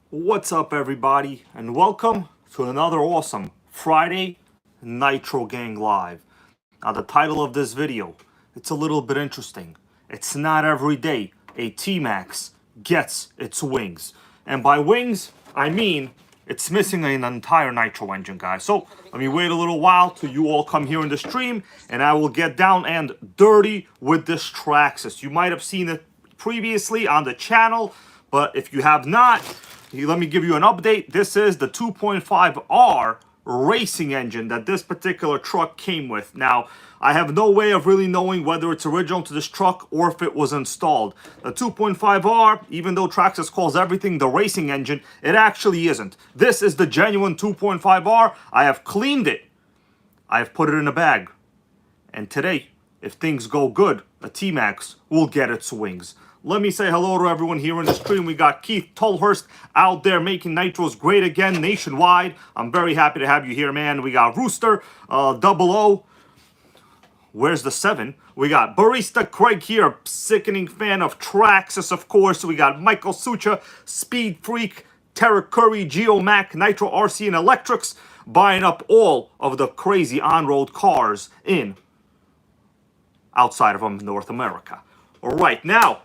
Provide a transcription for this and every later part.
What's up, everybody, and welcome to another awesome Friday Nitro Gang Live. Now, the title of this video, it's a little bit interesting. It's not every day a T-Maxx gets its wings. And by wings, I mean it's missing an entire Nitro engine, guys. So, let me wait a little while till you all come here in the stream, and I will get down and dirty with this Traxxas. You might have seen it previously on the channel, but if you have not, let me give you an update. This is the 2.5R racing engine that this particular truck came with. Now, I have no way of really knowing whether it's original to this truck or if it was installed. The 2.5R, even though Traxxas calls everything the racing engine, it actually isn't. This is the genuine 2.5R. I have cleaned it. I have put it in a bag. And today, if things go good, a T-Maxx will get its wings. Let me say hello to everyone here in the stream. We got Keith Tolhurst out there making Nitros great again nationwide. I'm very happy to have you here, man. We got Rooster, Double O. Where's the 7? We got Barista Craig here, sickening fan of Traxxas, of course. We got Michael Sucha, Speed Freak, Tara Curry, Geo Mac, Nitro RC, and Electrics, buying up all of the crazy on-road cars outside of North America. All right, now,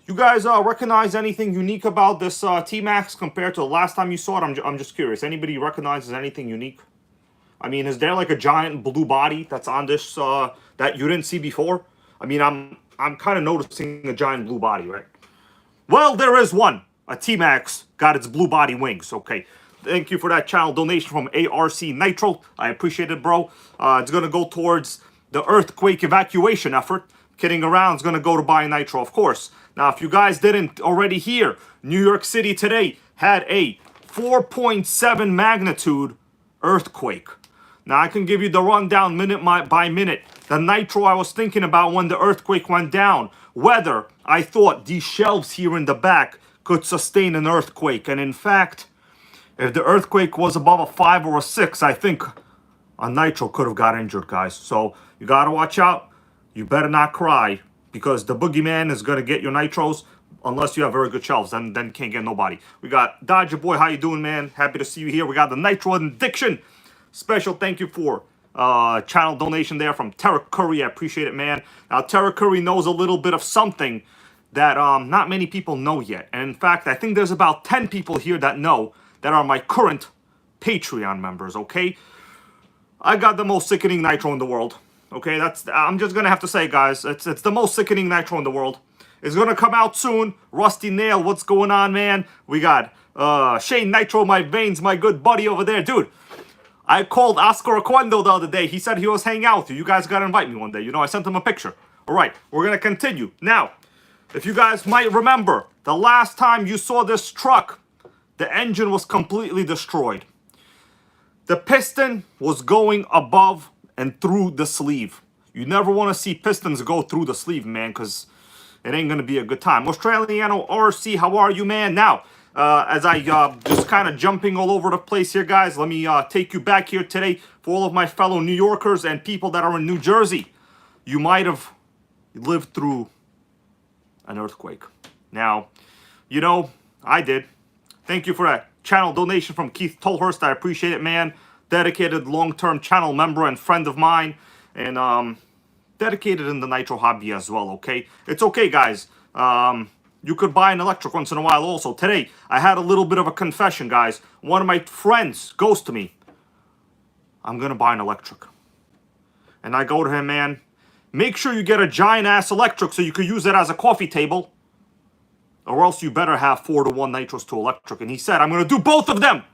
you guys recognize anything unique about this T-Maxx compared to the last time you saw it? I'm just curious. Anybody recognizes anything unique? I mean, is there like a giant blue body that's on this that you didn't see before? I mean, I'm kind of noticing a giant blue body, right? Well, there is one. A T-Maxx got its blue body wings. Okay. Thank you for that channel donation from ARC Nitro. I appreciate it, bro. It's going to go towards the earthquake evacuation effort. Kidding around, it's going to go to buy Nitro, of course. Now, if you guys didn't already hear, New York City today had a 4.7 magnitude earthquake. Now, I can give you the rundown minute by minute. The Nitro I was thinking about when the earthquake went down. Whether I thought these shelves here in the back could sustain an earthquake. And in fact, if the earthquake was above a 5 or a 6, I think a Nitro could have got injured, guys. So, you got to watch out. You better not cry, because the boogeyman is going to get your Nitros unless you have very good shelves. Then can't get nobody. We got Dodger Boy. How you doing, man? Happy to see you here. We got the Nitro Addiction. Special thank you for channel donation there from Tara Curry. I appreciate it, man. Now, Tara Curry knows a little bit of something that not many people know yet. And in fact, I think there's about 10 people here that know that are my current Patreon members, okay? I got the most sickening Nitro in the world. Okay, I'm just gonna have to say, guys, it's the most sickening Nitro in the world. It's gonna come out soon. Rusty Nail, what's going on, man? We got Shane Nitro, my veins, my good buddy over there. Dude, I called Oscar Aquendo the other day. He said he was hanging out with you. You guys gotta invite me one day. You know, I sent him a picture. All right, we're gonna continue. Now, if you guys might remember, the last time you saw this truck, the engine was completely destroyed. The piston was going above and through the sleeve. You never want to see pistons go through the sleeve, man, because it ain't going to be a good time. Australiano RC, how are you, man? Now, as I just kind of jumping all over the place here, guys, let me take you back here today for all of my fellow New Yorkers and people that are in New Jersey. You might have lived through an earthquake. Now, you know, I did. Thank you for that channel donation from Keith Tolhurst. I appreciate it, man. Dedicated long-term channel member and friend of mine, and dedicated in the Nitro hobby as well, okay? It's okay, guys. You could buy an electric once in a while also. Today, I had a little bit of a confession, guys. One of my friends goes to me, I'm going to buy an electric. And I go to him, man, make sure you get a giant-ass electric so you could use it as a coffee table, or else you better have 4-to-1 Nitros to electric. And he said, I'm going to do both of them.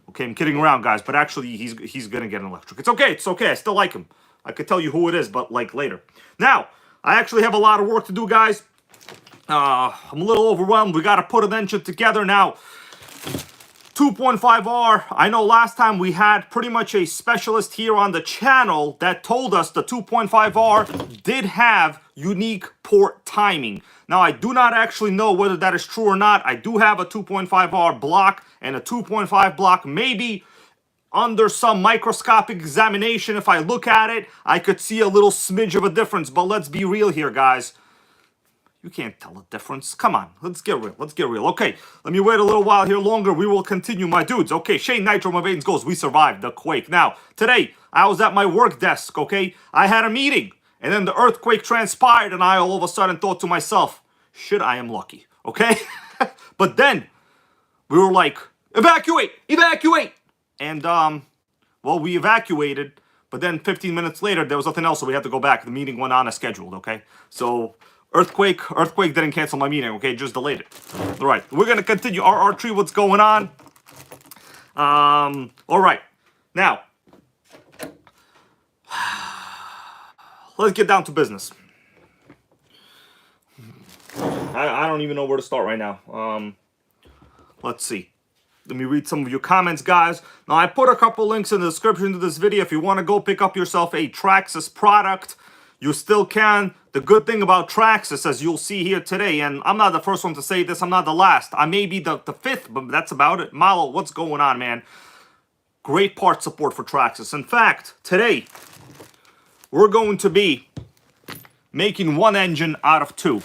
Okay, I'm kidding around, guys, but actually, he's going to get an electric. It's okay, I still like him. I could tell you who it is, but, like, later. Now, I actually have a lot of work to do, guys. I'm a little overwhelmed. We got to put an engine together now. 2.5R, I know last time we had pretty much a specialist here on the channel that told us the 2.5R did have unique port timing. Now, I do not actually know whether that is true or not. I do have a 2.5R block and a 2.5 block. Maybe under some microscopic examination, if I look at it, I could see a little smidge of a difference. But let's be real here, guys. You can't tell the difference. Come on, let's get real. Let's get real. Okay, let me wait a little while here longer. We will continue, my dudes. Okay, Shane Nitro, my veins goes. We survived the quake. Now, today, I was at my work desk, okay? I had a meeting, and then the earthquake transpired, and I all of a sudden thought to myself, shit, I am lucky, okay? But then, we were like, evacuate, evacuate! And, well, we evacuated, but then 15 minutes later, there was nothing else, so we had to go back. The meeting went on as scheduled, okay? So, earthquake didn't cancel my meeting, okay? Just delayed it. All right, we're going to continue. RR3, what's going on? All right, now, let's get down to business. I don't even know where to start right now. Let's see. Let me read some of your comments, guys. Now, I put a couple links in the description to this video. If you want to go pick up yourself a Traxxas product, you still can. The good thing about Traxxas, as you'll see here today, and I'm not the first one to say this, I'm not the last. I may be the fifth, but that's about it. Malo, what's going on, man? Great part support for Traxxas. In fact, today, we're going to be making one engine out of two.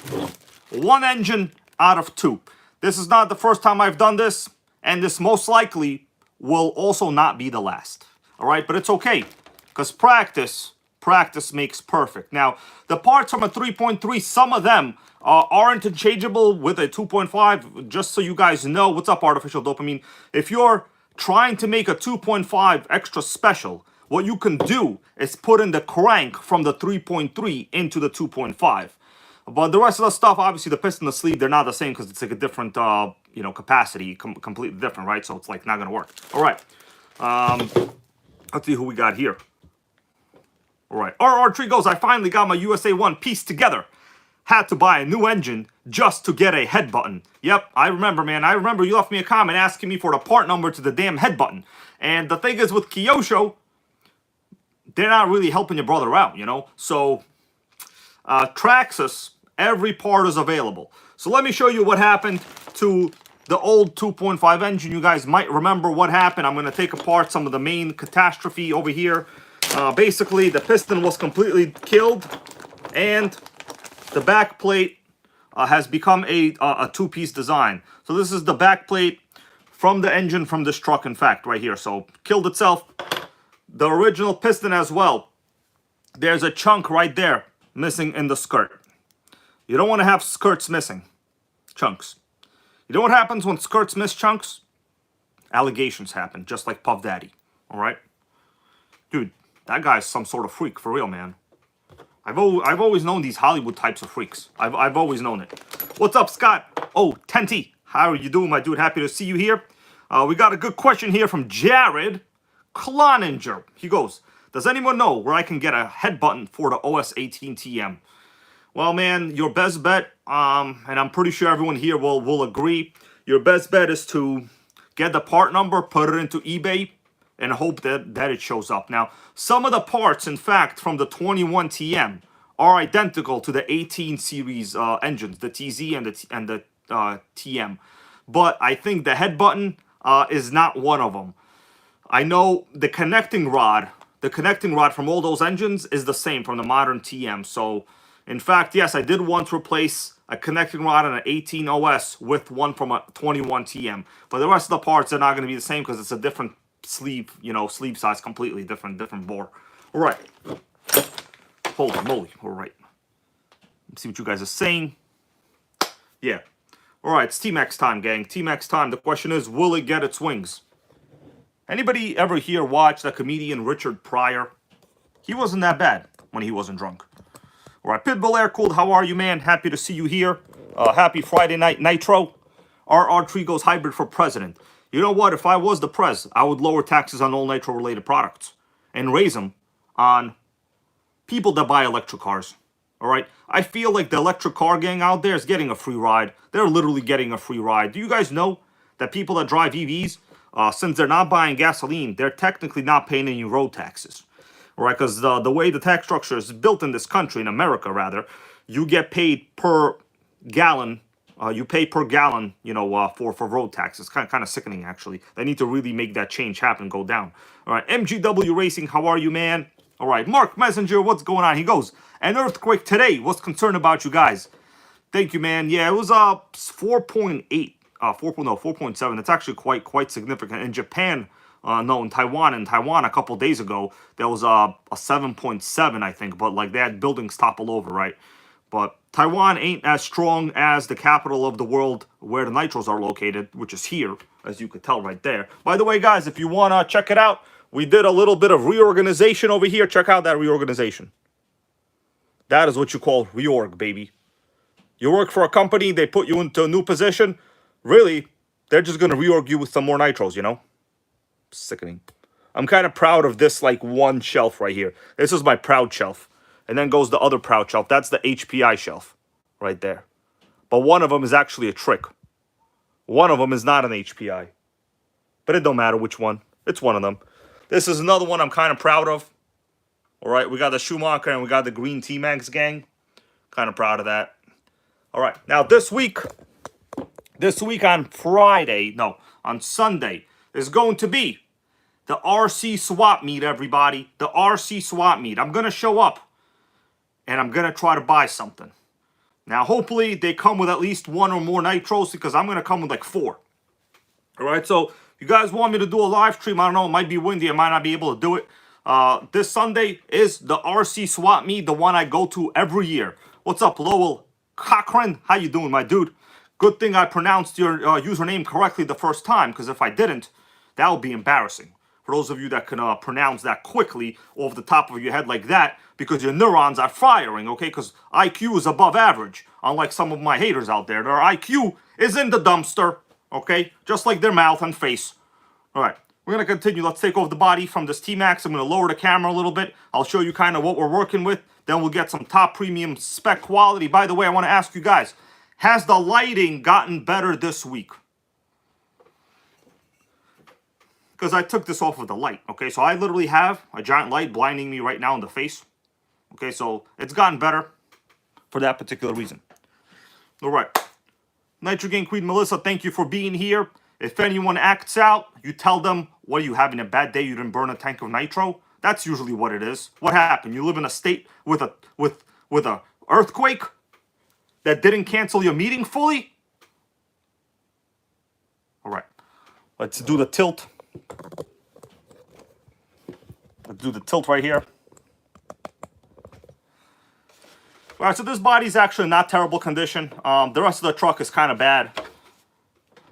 One engine out of two. This is not the first time I've done this, and this most likely will also not be the last. All right, but it's okay, because practice makes perfect. Now, the parts from a 3.3, some of them are interchangeable with a 2.5, just so you guys know. What's up, Artificial Dopamine? If you're trying to make a 2.5 extra special, what you can do is put in the crank from the 3.3 into the 2.5. But the rest of the stuff, obviously, the piston and the sleeve, they're not the same because it's like a different, capacity, completely different, right? So it's like not going to work. All right. Let's see who we got here. All right. RR3 goes, I finally got my USA 1 piece together. Had to buy a new engine just to get a head button. Yep, I remember, man. I remember you left me a comment asking me for the part number to the damn head button. And the thing is with Kyosho, they're not really helping your brother out, So, Traxxas, every part is available. So let me show you what happened to the old 2.5 engine. You guys might remember what happened. I'm going to take apart some of the main catastrophe over here. Basically, the piston was completely killed, and the back plate has become a two-piece design. So this is the back plate from the engine from this truck, in fact, right here. So killed itself. The original piston as well. There's a chunk right there missing in the skirt. You don't want to have skirts missing. Chunks. You know what happens when skirts miss chunks? Allegations happen, just like Puff Daddy. All right? Dude, that guy's some sort of freak, for real, man. I've always known these Hollywood types of freaks. I've always known it. What's up, Scott? Oh, Tenty. How are you doing, my dude? Happy to see you here. We got a good question here from Jared Cloninger. He goes, does anyone know where I can get a head button for the OS 18 TM? Well, man, your best bet, and I'm pretty sure everyone here will agree, your best bet is to get the part number, put it into eBay, and hope that it shows up. Now, some of the parts, in fact, from the 21 TM are identical to the 18 series engines, the TZ and the TM. But I think the head button is not one of them. I know the connecting rod from all those engines is the same from the modern TM. So, in fact, yes, I did want to replace a connecting rod on an 18 OS with one from a 21 TM. But the rest of the parts are not going to be the same because it's a different sleeve, sleeve size, completely different bore. All right. Holy moly. All right. Let's see what you guys are saying. Yeah. All right, it's T-Maxx time, gang. T-Maxx time. The question is, will it get its wings? Anybody ever here watch the comedian Richard Pryor? He wasn't that bad when he wasn't drunk. All right, Pitbull Air Cooled, how are you, man? Happy to see you here. Happy Friday night, Nitro. RR3 goes hybrid for president. You know what? If I was the prez, I would lower taxes on all Nitro-related products and raise them on people that buy electric cars. All right? I feel like the electric car gang out there is getting a free ride. They're literally getting a free ride. Do you guys know that people that drive EVs, since they're not buying gasoline, they're technically not paying any road taxes? All right? Because the way the tax structure is built in this country, in America rather, you get paid per gallon. You pay per gallon, for road taxes. Kind of sickening, actually. They need to really make that change happen, go down. All right, MGW Racing, how are you, man? All right, Mark Messenger, what's going on? He goes, an earthquake today was concerned about you guys. Thank you, man. Yeah, it was 4.8. 4.7. That's actually quite significant. In Japan, no, in Taiwan a couple days ago, there was a 7.7, I think. But like they had buildings topple over, right? But Taiwan ain't as strong as the capital of the world where the Nitros are located, which is here, as you could tell right there. By the way, guys, if you want to check it out, we did a little bit of reorganization over here. Check out that reorganization. That is what you call reorg, baby. You work for a company, they put you into a new position. Really, they're just going to reorg you with some more Nitros, you know? Sickening. I'm kind of proud of this, like, one shelf right here. This is my proud shelf. And then goes the other proud shelf. That's the HPI shelf right there. But one of them is actually a trick. One of them is not an HPI. But it don't matter which one. It's one of them. This is another one I'm kind of proud of. All right, we got the Schumacher and we got the green T-Maxx gang. Kind of proud of that. All right, now this week on Friday, no, on Sunday, is going to be the RC swap meet, everybody. The RC swap meet. I'm going to show up, and I'm going to try to buy something. Now, hopefully, they come with at least one or more Nitros, because I'm going to come with like 4. All right, so if you guys want me to do a live stream, I don't know, it might be windy, I might not be able to do it. This Sunday is the RC swap meet, the one I go to every year. What's up, Lowell Cochran? How you doing, my dude? Good thing I pronounced your username correctly the first time, because if I didn't, that would be embarrassing. For those of you that can pronounce that quickly off the top of your head like that, because your neurons are firing, okay? Because IQ is above average, unlike some of my haters out there. Their IQ is in the dumpster, okay? Just like their mouth and face. All right, we're going to continue. Let's take off the body from this T-Maxx. I'm going to lower the camera a little bit. I'll show you kind of what we're working with. Then we'll get some top premium spec quality. By the way, I want to ask you guys, has the lighting gotten better this week? Because I took this off with the light, okay? So I literally have a giant light blinding me right now in the face. Okay, so it's gotten better for that particular reason. All right. Nitro Gang Queen Melissa, thank you for being here. If anyone acts out, you tell them, what, are you having a bad day? You didn't burn a tank of nitro? That's usually what it is. What happened? You live in a state with a earthquake that didn't cancel your meeting fully? All right. Let's do the tilt. Let's do the tilt right here. All right, so this body's actually not terrible condition. The rest of the truck is kind of bad.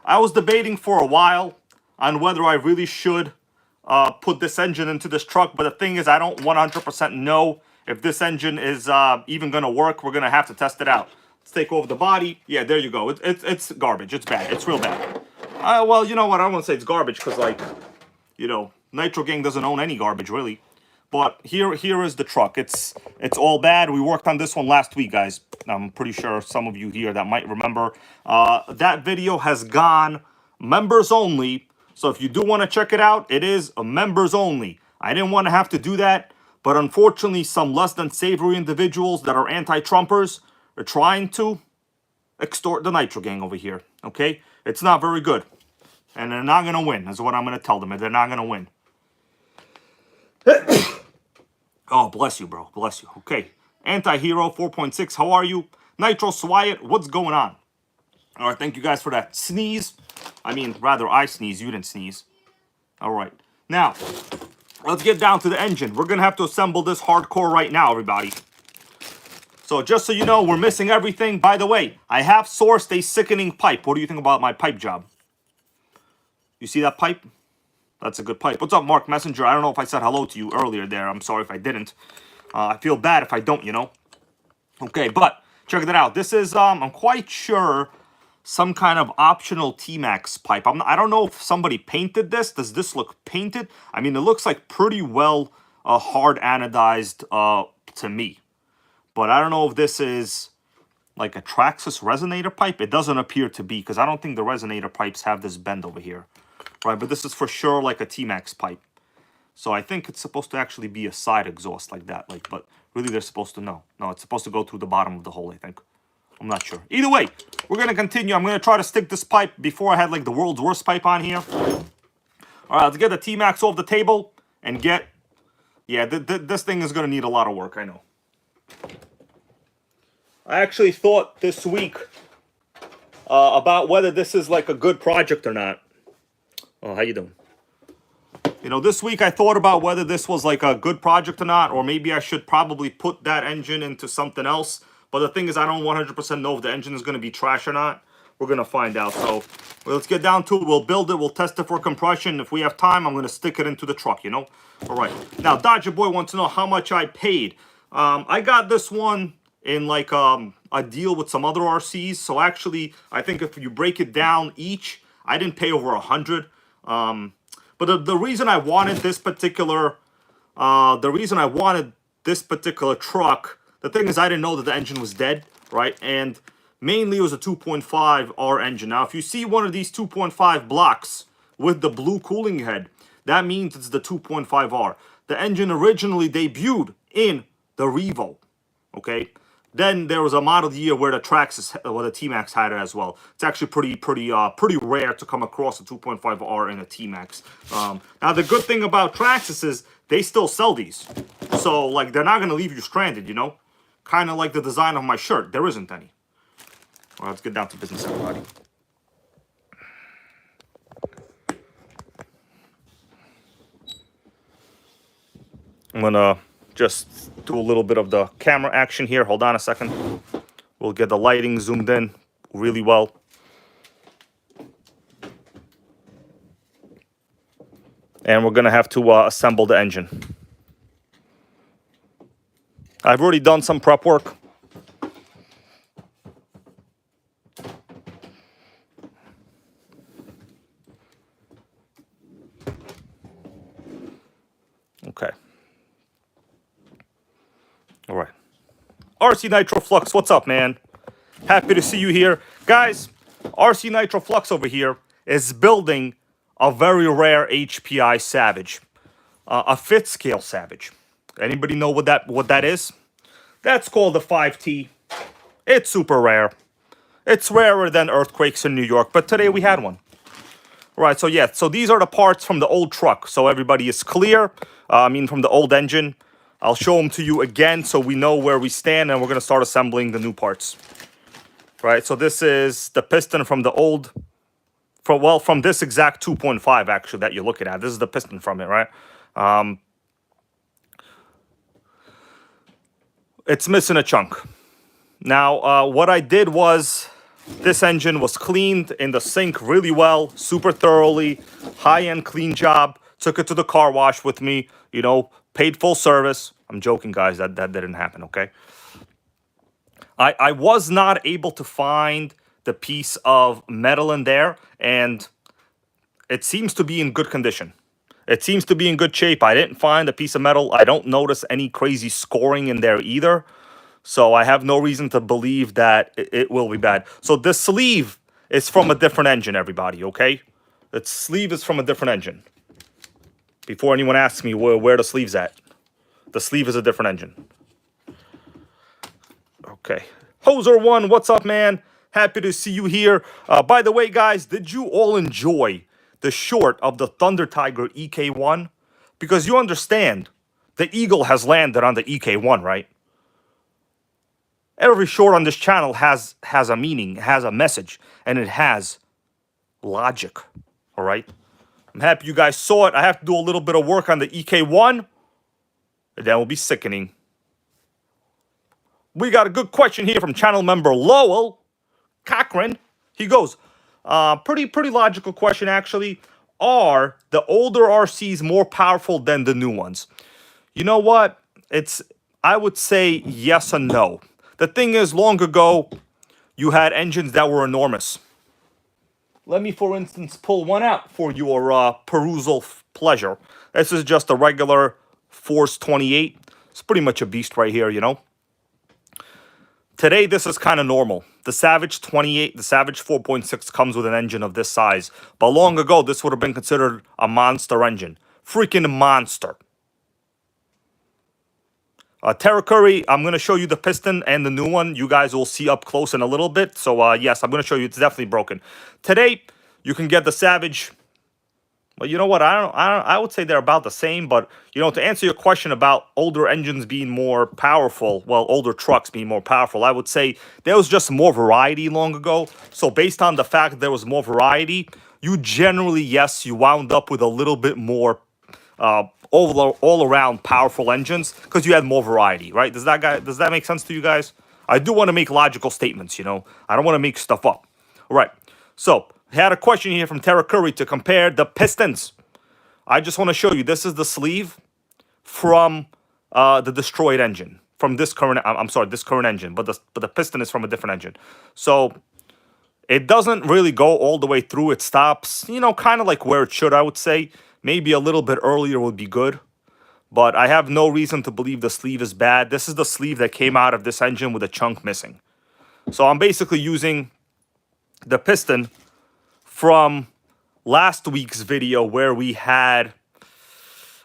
I was debating for a while on whether I really should put this engine into this truck, but the thing is I don't 100% know if this engine is even going to work. We're going to have to test it out. Let's take over the body. Yeah, there you go. It's garbage. It's bad. It's real bad. Well, you know what? I don't want to say it's garbage because, like, you know, Nitro Gang doesn't own any garbage, really. But here is the truck. It's all bad. We worked on this one last week, guys. I'm pretty sure some of you here that might remember. That video has gone members only. So if you do want to check it out, it is a members only. I didn't want to have to do that. But unfortunately, some less than savory individuals that are anti-Trumpers are trying to extort the Nitro Gang over here. Okay? It's not very good. And they're not going to win, is what I'm going to tell them. They're not going to win. Oh, bless you, bro. Bless you. Okay. Anti-Hero 4.6, how are you? Nitro Swyatt, what's going on? All right, thank you guys for that sneeze. I mean, rather, I sneeze. You didn't sneeze. All right. Now, let's get down to the engine. We're going to have to assemble this hardcore right now, everybody. So just so you know, we're missing everything. By the way, I have sourced a sickening pipe. What do you think about my pipe job? You see that pipe? That's a good pipe. What's up, Mark Messenger? I don't know if I said hello to you earlier there. I'm sorry if I didn't. I feel bad if I don't, you know. Okay, but check that out. This is, I'm quite sure, some kind of optional T-Maxx pipe. I don't know if somebody painted this. Does this look painted? I mean, it looks like pretty well hard anodized to me. But I don't know if this is like a Traxxas resonator pipe. It doesn't appear to be, because I don't think the resonator pipes have this bend over here. Right, but this is for sure like a T-Maxx pipe. So I think it's supposed to actually be a side exhaust like that. Like, but really they're supposed to know. No, it's supposed to go through the bottom of the hole, I think. I'm not sure. Either way, we're going to continue. I'm going to try to stick this pipe before I had like the world's worst pipe on here. All right, let's get the T-Maxx off the table and get... Yeah, this thing is going to need a lot of work, I know. I actually thought this week about whether this is like a good project or not. Oh, how you doing? You know, this week I thought about whether this was like a good project or not, or maybe I should probably put that engine into something else. But the thing is, I don't 100% know if the engine is going to be trash or not. We're going to find out. So let's get down to it. We'll build it. We'll test it for compression. If we have time, I'm going to stick it into the truck, you know? All right. Now, Dodger Boy wants to know how much I paid. I got this one in like a deal with some other RCs. So actually, I think if you break it down each, I didn't pay over 100. But the reason I wanted this particular, truck, the thing is I didn't know that the engine was dead, right? And mainly it was a 2.5R engine. Now, if you see one of these 2.5 blocks with the blue cooling head, that means it's the 2.5R. The engine originally debuted in the Revo, okay? Then there was a model year where the T-Maxx had it as well. It's actually pretty rare to come across a 2.5R in a T-Maxx. Now the good thing about Traxxas is they still sell these, so like they're not gonna leave you stranded, you know. Kind of like the design of my shirt. There isn't any. All right, let's get down to business, everybody. I'm gonna just do a little bit of the camera action here. Hold on a second. We'll get the lighting zoomed in really well. And we're gonna have to assemble the engine. I've already done some prep work. Okay. All right. RC Nitro Flux, what's up, man? Happy to see you here. Guys, RC Nitro Flux over here is building a very rare HPI Savage. A fifth scale Savage. Anybody know what that is? That's called a 5T. It's super rare. It's rarer than earthquakes in New York, but today we had one. All right, so yeah, so these are the parts from the old truck. So everybody is clear. From the old engine. I'll show them to you again so we know where we stand, and we're going to start assembling the new parts. Right, so this is the piston from the old, from this exact 2.5 actually that you're looking at. This is the piston from it, right? It's missing a chunk. Now, what I did was, this engine was cleaned in the sink really well, super thoroughly, high-end clean job. Took it to the car wash with me, you know, paid full service. I'm joking, guys, that didn't happen, okay? I was not able to find the piece of metal in there, and it seems to be in good condition. It seems to be in good shape. I didn't find a piece of metal. I don't notice any crazy scoring in there either. So I have no reason to believe that it will be bad. So this sleeve is from a different engine, everybody, okay? The sleeve is from a different engine. Before anyone asks me where the sleeve's at. The sleeve is a different engine. Okay. Hoser1, what's up, man? Happy to see you here. By the way, guys, did you all enjoy the short of the Thunder Tiger EK1? Because you understand, the Eagle has landed on the EK1, right? Every short on this channel has a meaning, has a message, and it has logic, all right? I'm happy you guys saw it. I have to do a little bit of work on the EK1, and that will be sickening. We got a good question here from channel member Lowell Cochran. He goes, pretty logical question, actually. Are the older RCs more powerful than the new ones? You know what? I would say yes and no. The thing is, long ago, you had engines that were enormous. Let me, for instance, pull one out for your perusal pleasure. This is just a regular Force 28. It's pretty much a beast right here, you know. Today, this is kind of normal. The Savage 28, the Savage 4.6 comes with an engine of this size. But long ago, this would have been considered a monster engine. Freaking monster. Terra Curry, I'm going to show you the piston and the new one. You guys will see up close in a little bit. So, yes, I'm going to show you. It's definitely broken. Today, you can get the Savage Well, you know what? I would say they're about the same. But you know, to answer your question about older engines being more powerful, well, older trucks being more powerful, I would say there was just more variety long ago. So based on the fact that there was more variety, you generally, yes, you wound up with a little bit more all around powerful engines because you had more variety, right? Does that make sense to you guys? I do want to make logical statements. You know, I don't want to make stuff up. All right. So I had a question here from Tara Curry to compare the pistons. I just want to show you. This is the sleeve from the destroyed engine from this current. I'm sorry, this current engine, but the piston is from a different engine. So it doesn't really go all the way through. It stops, you know, kind of like where it should. I would say maybe a little bit earlier would be good. But I have no reason to believe the sleeve is bad. This is the sleeve that came out of this engine with a chunk missing. So I'm basically using the piston from last week's video where we had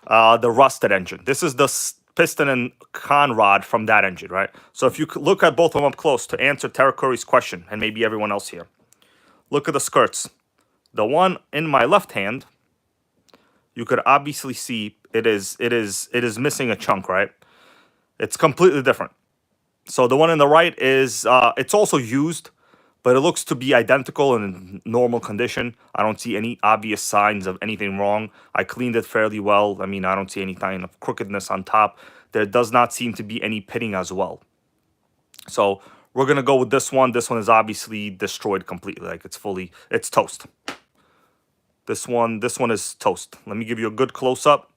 the rusted engine. This is the piston and con rod from that engine, right? So if you look at both of them up close to answer Tara Curry's question, and maybe everyone else here, look at the skirts. The one in my left hand, you could obviously see it is missing a chunk, right? It's completely different. So the one in the right is it's also used, but it looks to be identical in normal condition. I don't see any obvious signs of anything wrong. I cleaned it fairly well. I mean, I don't see any kind of crookedness on top. There does not seem to be any pitting as well. So we're going to go with this one. This one is obviously destroyed completely. Like it's toast. This one is toast. Let me give you a good close-up.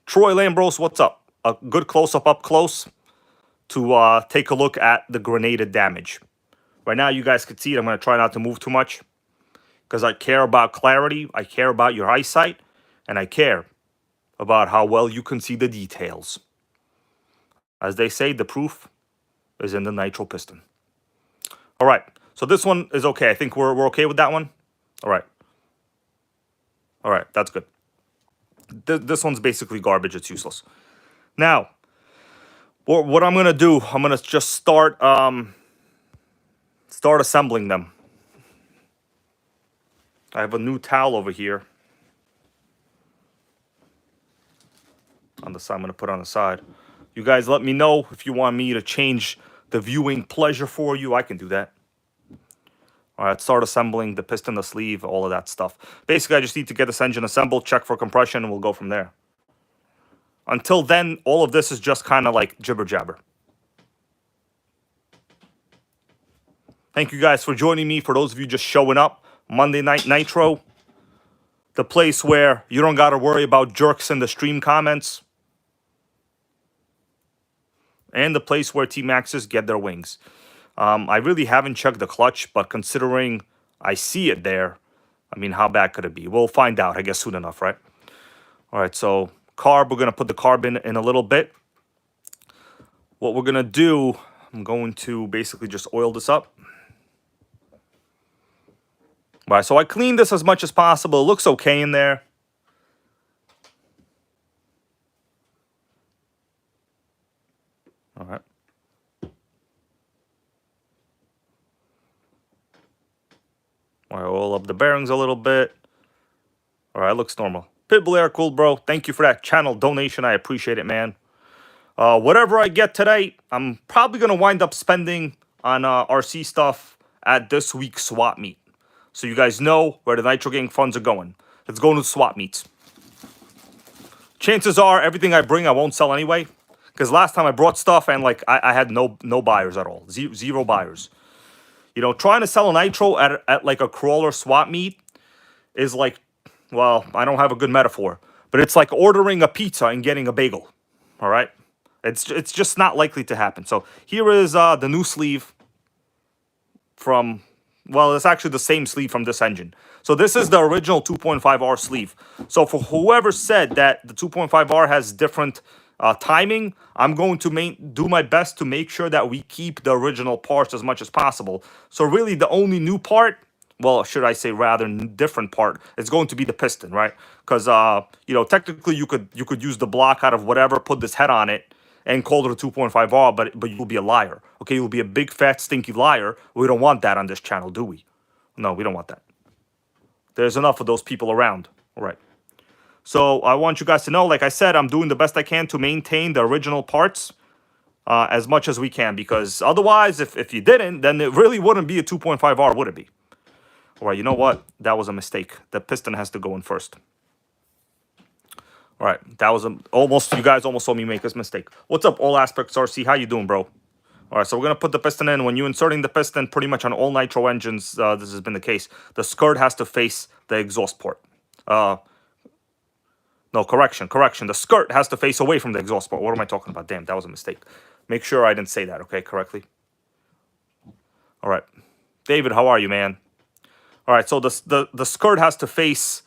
Troy Lambros, what's up? A good close-up up close to take a look at the grenaded damage. Right now, you guys can see it. I'm going to try not to move too much because I care about clarity. I care about your eyesight. And I care about how well you can see the details. As they say, the proof is in the nitro piston. All right. So this one is okay. I think we're okay with that one. All right. All right. That's good. This one's basically garbage. It's useless. Now, what I'm going to do, I'm going to just start assembling them. I have a new towel over here on the side. I'm going to put on the side. You guys let me know if you want me to change the viewing pleasure for you. I can do that. All right, start assembling the piston, the sleeve, all of that stuff. Basically, I just need to get this engine assembled, check for compression, and we'll go from there. Until then, all of this is just kind of like jibber-jabber. Thank you guys for joining me. For those of you just showing up, Monday Night Nitro, the place where you don't got to worry about jerks in the stream comments, and the place where T-Maxxes get their wings. I really haven't checked the clutch, but considering I see it there, I mean, how bad could it be? We'll find out, I guess, soon enough, right? All right, so carb, we're going to put the carb in a little bit. What we're going to do, I'm going to basically just oil this up. All right, so I cleaned this as much as possible. It looks okay in there. All right. All right, oil up the bearings a little bit. All right, looks normal. Pitbull Air Cool, bro. Thank you for that channel donation. I appreciate it, man. Whatever I get today, I'm probably going to wind up spending on RC stuff at this week's swap meet. So you guys know where the Nitro Gang funds are going. It's going to swap meets. Chances are everything I bring I won't sell anyway. Because last time I brought stuff and like I had no buyers at all. Zero buyers. You know, trying to sell a Nitro at like a crawler swap meet is like, well, I don't have a good metaphor. But it's like ordering a pizza and getting a bagel. All right? It's just not likely to happen. So here is the new sleeve from, well, it's actually the same sleeve from this engine. So this is the original 2.5R sleeve. So for whoever said that the 2.5R has different timing, I'm going to do my best to make sure that we keep the original parts as much as possible. So really the only new part, well, should I say rather different part, is going to be the piston, right? Because, you know, technically you could use the block out of whatever, put this head on it, and call it a 2.5R, but you'll be a liar. Okay, you'll be a big, fat, stinky liar. We don't want that on this channel, do we? No, we don't want that. There's enough of those people around. All right. So I want you guys to know, like I said, I'm doing the best I can to maintain the original parts as much as we can, because otherwise, if you didn't, then it really wouldn't be a 2.5R, would it be? All right, you know what? That was a mistake. The piston has to go in first. All right, that was almost, you guys almost saw me make this mistake. What's up, All Aspects RC? How you doing, bro? All right, so we're going to put the piston in. When you're inserting the piston, pretty much on all Nitro engines, this has been the case. The skirt has to face the exhaust port. No, correction. The skirt has to face away from the exhaust port. What am I talking about? Damn, that was a mistake. Make sure I didn't say that, okay, correctly. All right. David, how are you, man? All right, so the skirt has to face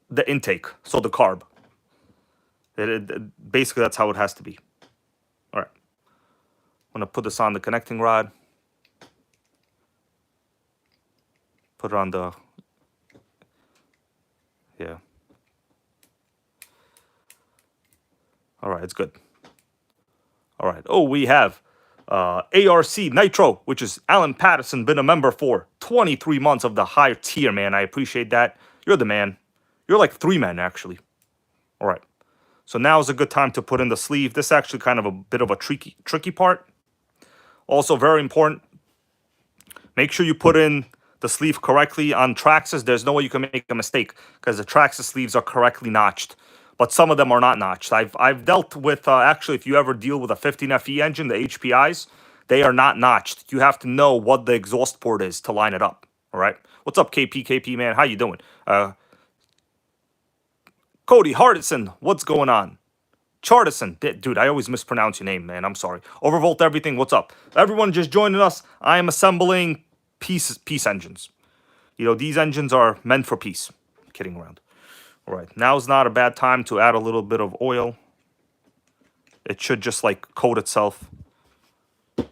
the intake, so the carb. Basically, that's how it has to be. All right. I'm going to put this on the connecting rod. Put it on the... Yeah. All right, it's good. All right. Oh, we have ARC Nitro, which is Alan Patterson, been a member for 23 months of the higher tier, man. I appreciate that. You're the man. You're like 3 men, actually. All right. So now is a good time to put in the sleeve. This is actually kind of a bit of a tricky part. Also very important, make sure you put in the sleeve correctly. On Traxxas, there's no way you can make a mistake because the Traxxas sleeves are correctly notched. But some of them are not notched. I've dealt with, actually, if you ever deal with a 15FE engine, the HPIs, they are not notched. You have to know what the exhaust port is to line it up, all right? What's up, KP, man? How you doing? Cody Hardison, what's going on? Chartison, dude, I always mispronounce your name, man. I'm sorry. Overvolt everything, what's up? Everyone just joining us. I am assembling peace engines. You know, these engines are meant for peace. Kidding around. All right, now's not a bad time to add a little bit of oil. It should just like coat itself. All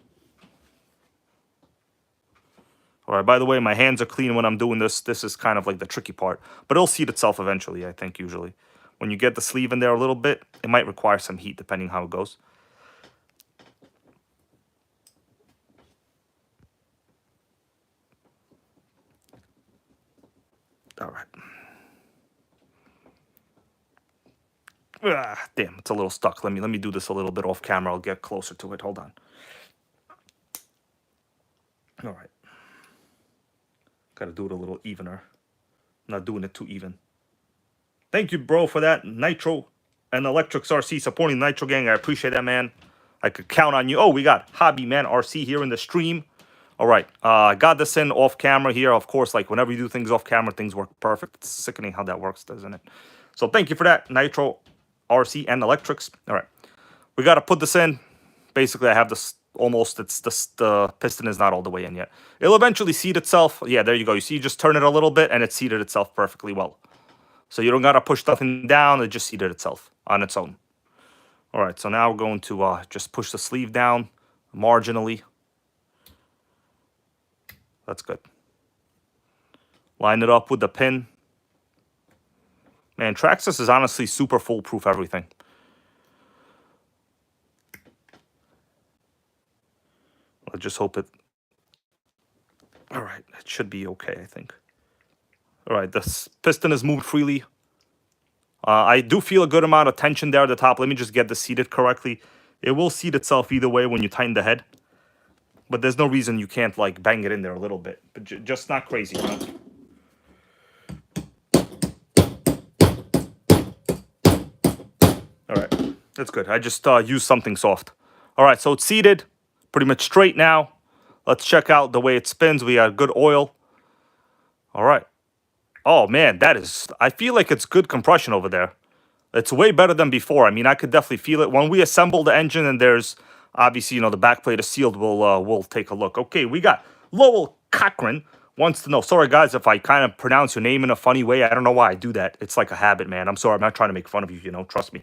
right, by the way, my hands are clean when I'm doing this. This is kind of like the tricky part, but it'll seat itself eventually, I think, usually. When you get the sleeve in there a little bit, it might require some heat depending how it goes. All right. Damn, it's a little stuck. Let me do this a little bit off camera. I'll get closer to it. Hold on. All right. Got to do it a little evener. I'm not doing it too even. Thank you, bro, for that. Nitro and Electrics RC supporting Nitro Gang. I appreciate that, man. I could count on you. Oh, we got Hobby Man RC here in the stream. All right. I got this in off camera here. Of course, like whenever you do things off camera, things work perfect. It's sickening how that works, doesn't it? So thank you for that, Nitro RC and Electrics. All right. We got to put this in. Basically, I have this almost, the piston is not all the way in yet. It'll eventually seat itself. Yeah, there you go. You see, you just turn it a little bit and it seated itself perfectly well. So you don't got to push nothing down. It just seated itself on its own. All right, so now we're going to just push the sleeve down marginally. That's good. Line it up with the pin. Man, Traxxas is honestly super foolproof everything. I just hope it... All right, it should be okay, I think. All right, the piston is moved freely. I do feel a good amount of tension there at the top. Let me just get this seated correctly. It will seat itself either way when you tighten the head. But there's no reason you can't, like, bang it in there a little bit. But just not crazy, you know? All right, that's good. I just used something soft. All right, so it's seated. Pretty much straight now. Let's check out the way it spins. We got good oil. All right. Oh, man, that is... I feel like it's good compression over there. It's way better than before. I mean, I could definitely feel it. When we assemble the engine and there's... Obviously, you know, the backplate is sealed. We'll take a look. Okay, we got Lowell Cochran wants to know. Sorry, guys, if I kind of pronounce your name in a funny way. I don't know why I do that. It's like a habit, man. I'm sorry. I'm not trying to make fun of you, you know. Trust me.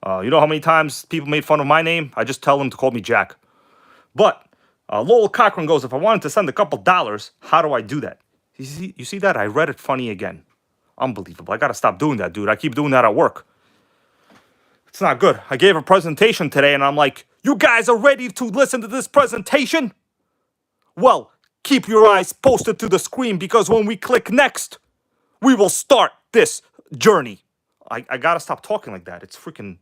You know how many times people made fun of my name? I just tell them to call me Jack. But Lowell Cochran goes, if I wanted to send a couple dollars, how do I do that? You see that? I read it funny again. Unbelievable. I got to stop doing that, dude. I keep doing that at work. It's not good. I gave a presentation today, and I'm like, you guys are ready to listen to this presentation? Well, keep your eyes posted to the screen, because when we click next, we will start this journey. I gotta stop talking like that. It's freaking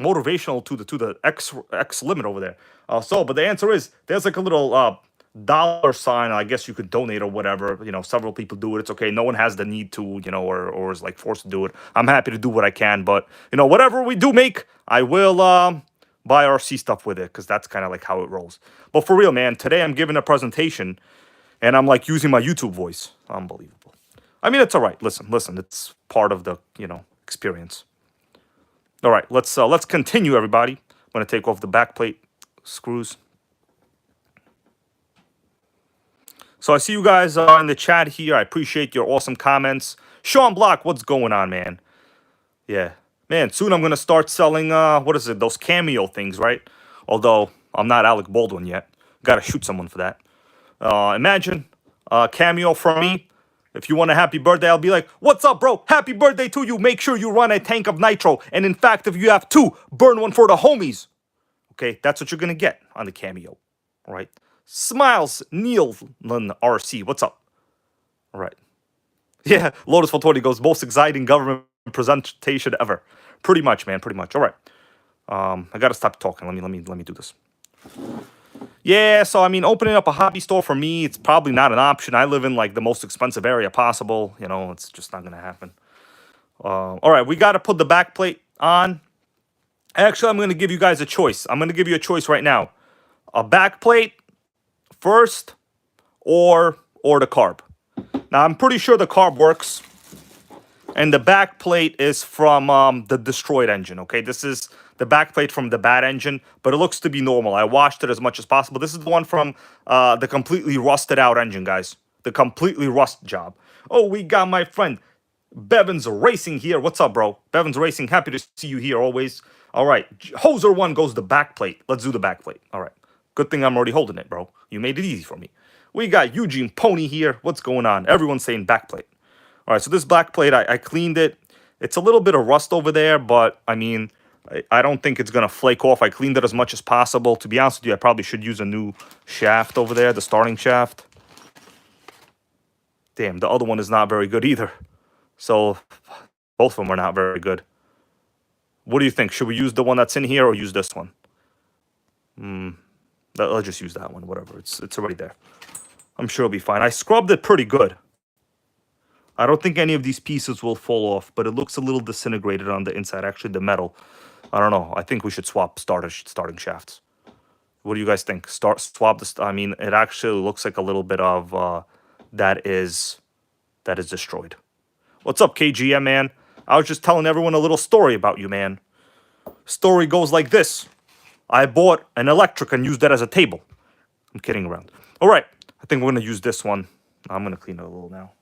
motivational to the X limit over there. But the answer is there's like a little dollar sign. I guess you could donate or whatever. You know, several people do it. It's okay. No one has the need to, you know, or is like forced to do it. I'm happy to do what I can, but you know, whatever we do make, I will buy RC stuff with it because that's kind of like how it rolls. But for real, man, today I'm giving a presentation and I'm like using my YouTube voice. Unbelievable. I mean, it's all right. Listen, it's part of the, you know, experience. All right, let's continue, everybody. I'm gonna take off the back plate screws. So I see you guys in the chat here. I appreciate your awesome comments. Sean Block, what's going on, man? Yeah, man. Soon I'm gonna start selling what is it? Those cameo things, right? Although I'm not Alec Baldwin yet. Gotta shoot someone for that. Imagine cameo from me. If you want a happy birthday, I'll be like, what's up, bro? Happy birthday to you. Make sure you run a tank of nitro. And in fact, if you have two, burn one for the homies. Okay, that's what you're going to get on the cameo. All right. Smiles, Neil RC. What's up? All right. Yeah, Lotus 420 goes, most exciting government presentation ever. Pretty much, man. Pretty much. All right. I got to stop talking. Let me do this. Yeah, so I mean, opening up a hobby store for me, it's probably not an option. I live in like the most expensive area possible. You know, it's just not going to happen. All right, we got to put the back plate on. Actually, I'm going to give you guys a choice. I'm going to give you a choice right now. A back plate first or the carb. Now, I'm pretty sure the carb works. And the back plate is from the destroyed engine, okay? This is the back plate from the bad engine, but it looks to be normal. I washed it as much as possible. This is the one from the completely rusted out engine, guys. The completely rust job. Oh, we got my friend Bevan's Racing here. What's up, bro? Bevan's Racing, happy to see you here always. All right, Hoser 1 goes the back plate. Let's do the back plate. All right, good thing I'm already holding it, bro. You made it easy for me. We got Eugene Pony here. What's going on? Everyone's saying back plate. All right, so this back plate, I cleaned it. It's a little bit of rust over there, but I mean, I don't think it's going to flake off. I cleaned it as much as possible. To be honest with you, I probably should use a new shaft over there, the starting shaft. Damn, the other one is not very good either. So both of them are not very good. What do you think? Should we use the one that's in here or use this one? Let's just use that one, whatever. It's already there. I'm sure it'll be fine. I scrubbed it pretty good. I don't think any of these pieces will fall off, but it looks a little disintegrated on the inside. Actually, the metal. I don't know. I think we should swap starting shafts. What do you guys think? Swap this. I mean, it actually looks like a little bit of that is destroyed. What's up, KGM, man? I was just telling everyone a little story about you, man. Story goes like this. I bought an electric and used that as a table. I'm kidding around. All right. I think we're going to use this one. I'm going to clean it a little now.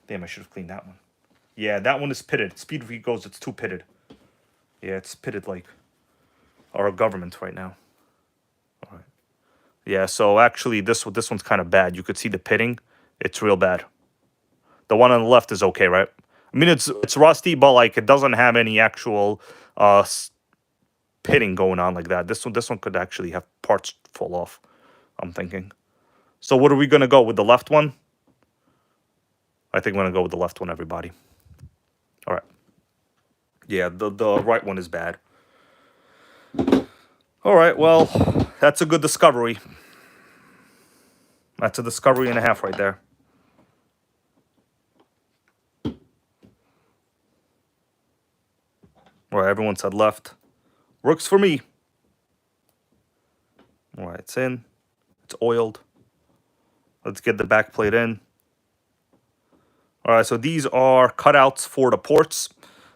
Damn, I should have cleaned that one. Yeah, that one is pitted. Speed of goes, it's too pitted. Yeah, it's pitted like our government right now. All right. Yeah, so actually this one's kind of bad. You could see the pitting. It's real bad. The one on the left is okay, right? I mean, it's rusty, but like it doesn't have any actual pitting going on like that. This one could actually have parts fall off, I'm thinking. So what are we going to go with, the left one? I think we're going to go with the left one, everybody. All right. Yeah, the right one is bad. All right, well, that's a good discovery. That's a discovery and a half right there. All right, everyone said left. Works for me. All right, it's in. It's oiled. Let's get the back plate in. All right, so these are cutouts for the ports.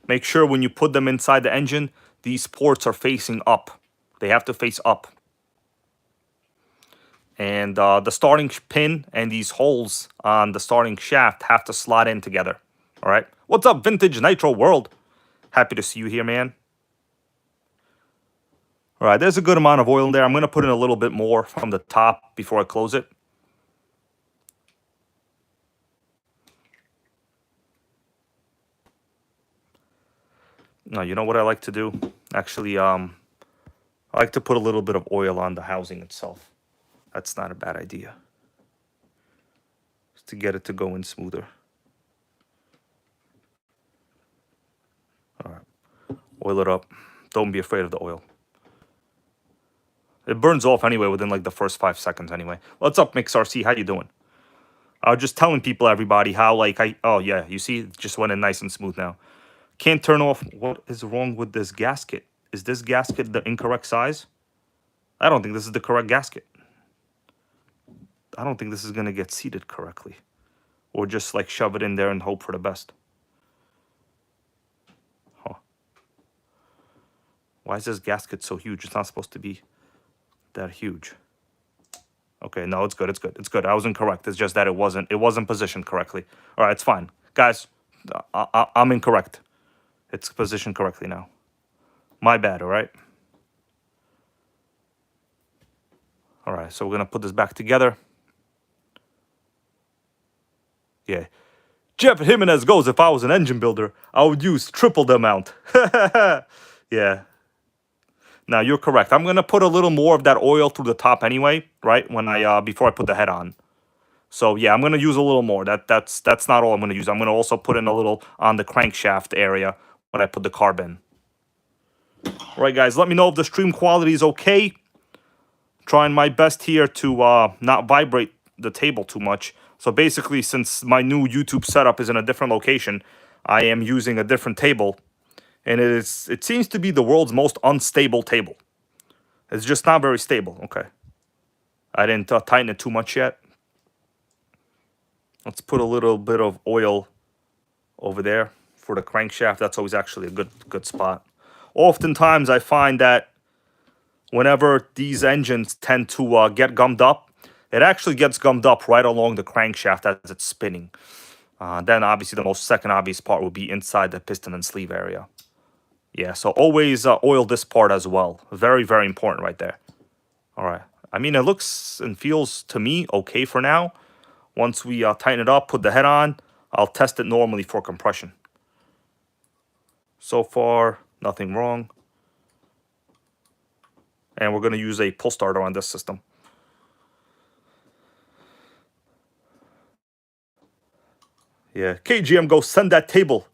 Make sure when you put them inside the engine, these ports are facing up. They have to face up. And the starting pin and these holes on the starting shaft have to slot in together. All right. What's up, Vintage Nitro World? Happy to see you here, man. All right, there's a good amount of oil in there. I'm going to put in a little bit more from the top before I close it. No, you know what I like to do? Actually, I like to put a little bit of oil on the housing itself. That's not a bad idea. Just to get it to go in smoother. Oil it up. Don't be afraid of the oil. It burns off anyway within like the first 5 seconds anyway. What's up, MixRC? How you doing? I was just telling people, everybody, how like oh yeah, you see, it just went in nice and smooth now. Can't turn off. What is wrong with this gasket? Is this gasket the incorrect size? I don't think this is the correct gasket. I don't think this is gonna get seated correctly. Or just like shove it in there and hope for the best. Huh. Why is this gasket so huge? It's not supposed to be that huge. Okay, no, it's good, it's good, it's good. I was incorrect. It's just that it wasn't positioned correctly. All right, it's fine. Guys, I'm incorrect. It's positioned correctly now. My bad, all right? All right, so we're going to put this back together. Yeah. Jeff Jimenez goes, if I was an engine builder, I would use triple the amount. Yeah. Now, you're correct. I'm going to put a little more of that oil through the top anyway, right? When before I put the head on. So, yeah, I'm going to use a little more. That's not all I'm going to use. I'm going to also put in a little on the crankshaft area when I put the carb in. All right, guys, let me know if the stream quality is okay. Trying my best here to not vibrate the table too much. So basically, since my new YouTube setup is in a different location, I am using a different table. And it seems to be the world's most unstable table. It's just not very stable. Okay. I didn't tighten it too much yet. Let's put a little bit of oil over there for the crankshaft. That's always actually a good spot. Oftentimes, I find that whenever these engines tend to get gummed up, it actually gets gummed up right along the crankshaft as it's spinning. Then obviously the most second obvious part would be inside the piston and sleeve area. Yeah, so always oil this part as well. Very, very important right there. All right. I mean, it looks and feels to me okay for now. Once we tighten it up, put the head on, I'll test it normally for compression. So far, nothing wrong. And we're going to use a pull starter on this system. Yeah, KGM goes, send that table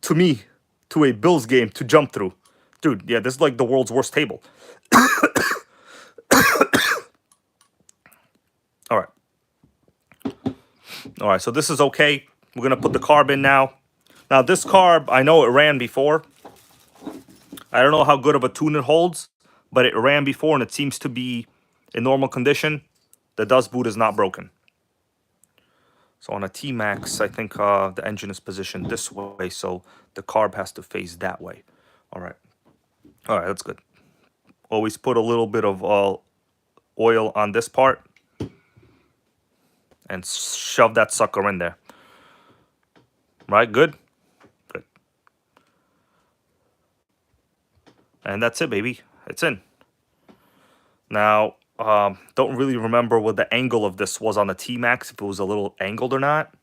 to me to a Bills game to jump through. Dude, yeah, this is like the world's worst table. All right. All right, so this is okay. We're going to put the carb in now. Now, this carb, I know it ran before. I don't know how good of a tune it holds, but it ran before and it seems to be in normal condition. The dust boot is not broken. So on a T-Maxx, I think the engine is positioned this way, so the carb has to face that way. All right. All right, that's good. Always put a little bit of oil on this part and shove that sucker in there. Right, good? Good. And that's it, baby. It's in. Now, don't really remember what the angle of this was on the T-Maxx, if it was a little angled or not.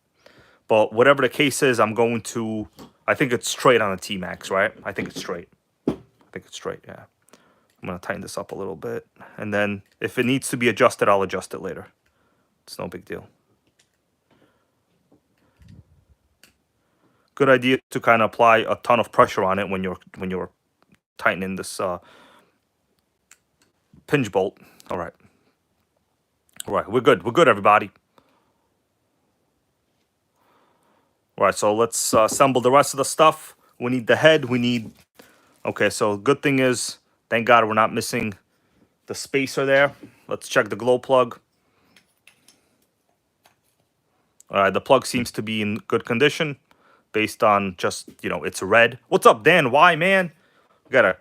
But whatever the case is, I'm going to... I think it's straight on the T-Maxx, right? I think it's straight. I think it's straight, yeah. I'm going to tighten this up a little bit. And then if it needs to be adjusted, I'll adjust it later. It's no big deal. Good idea to kind of apply a ton of pressure on it when you're tightening this pinch bolt. All right. All right, we're good. We're good, everybody. All right, so let's assemble the rest of the stuff. We need the head. We need... Okay, so good thing is, thank God we're not missing the spacer there. Let's check the glow plug. All right, the plug seems to be in good condition based on just, you know, it's red. What's up, Dan? Why, man? We got a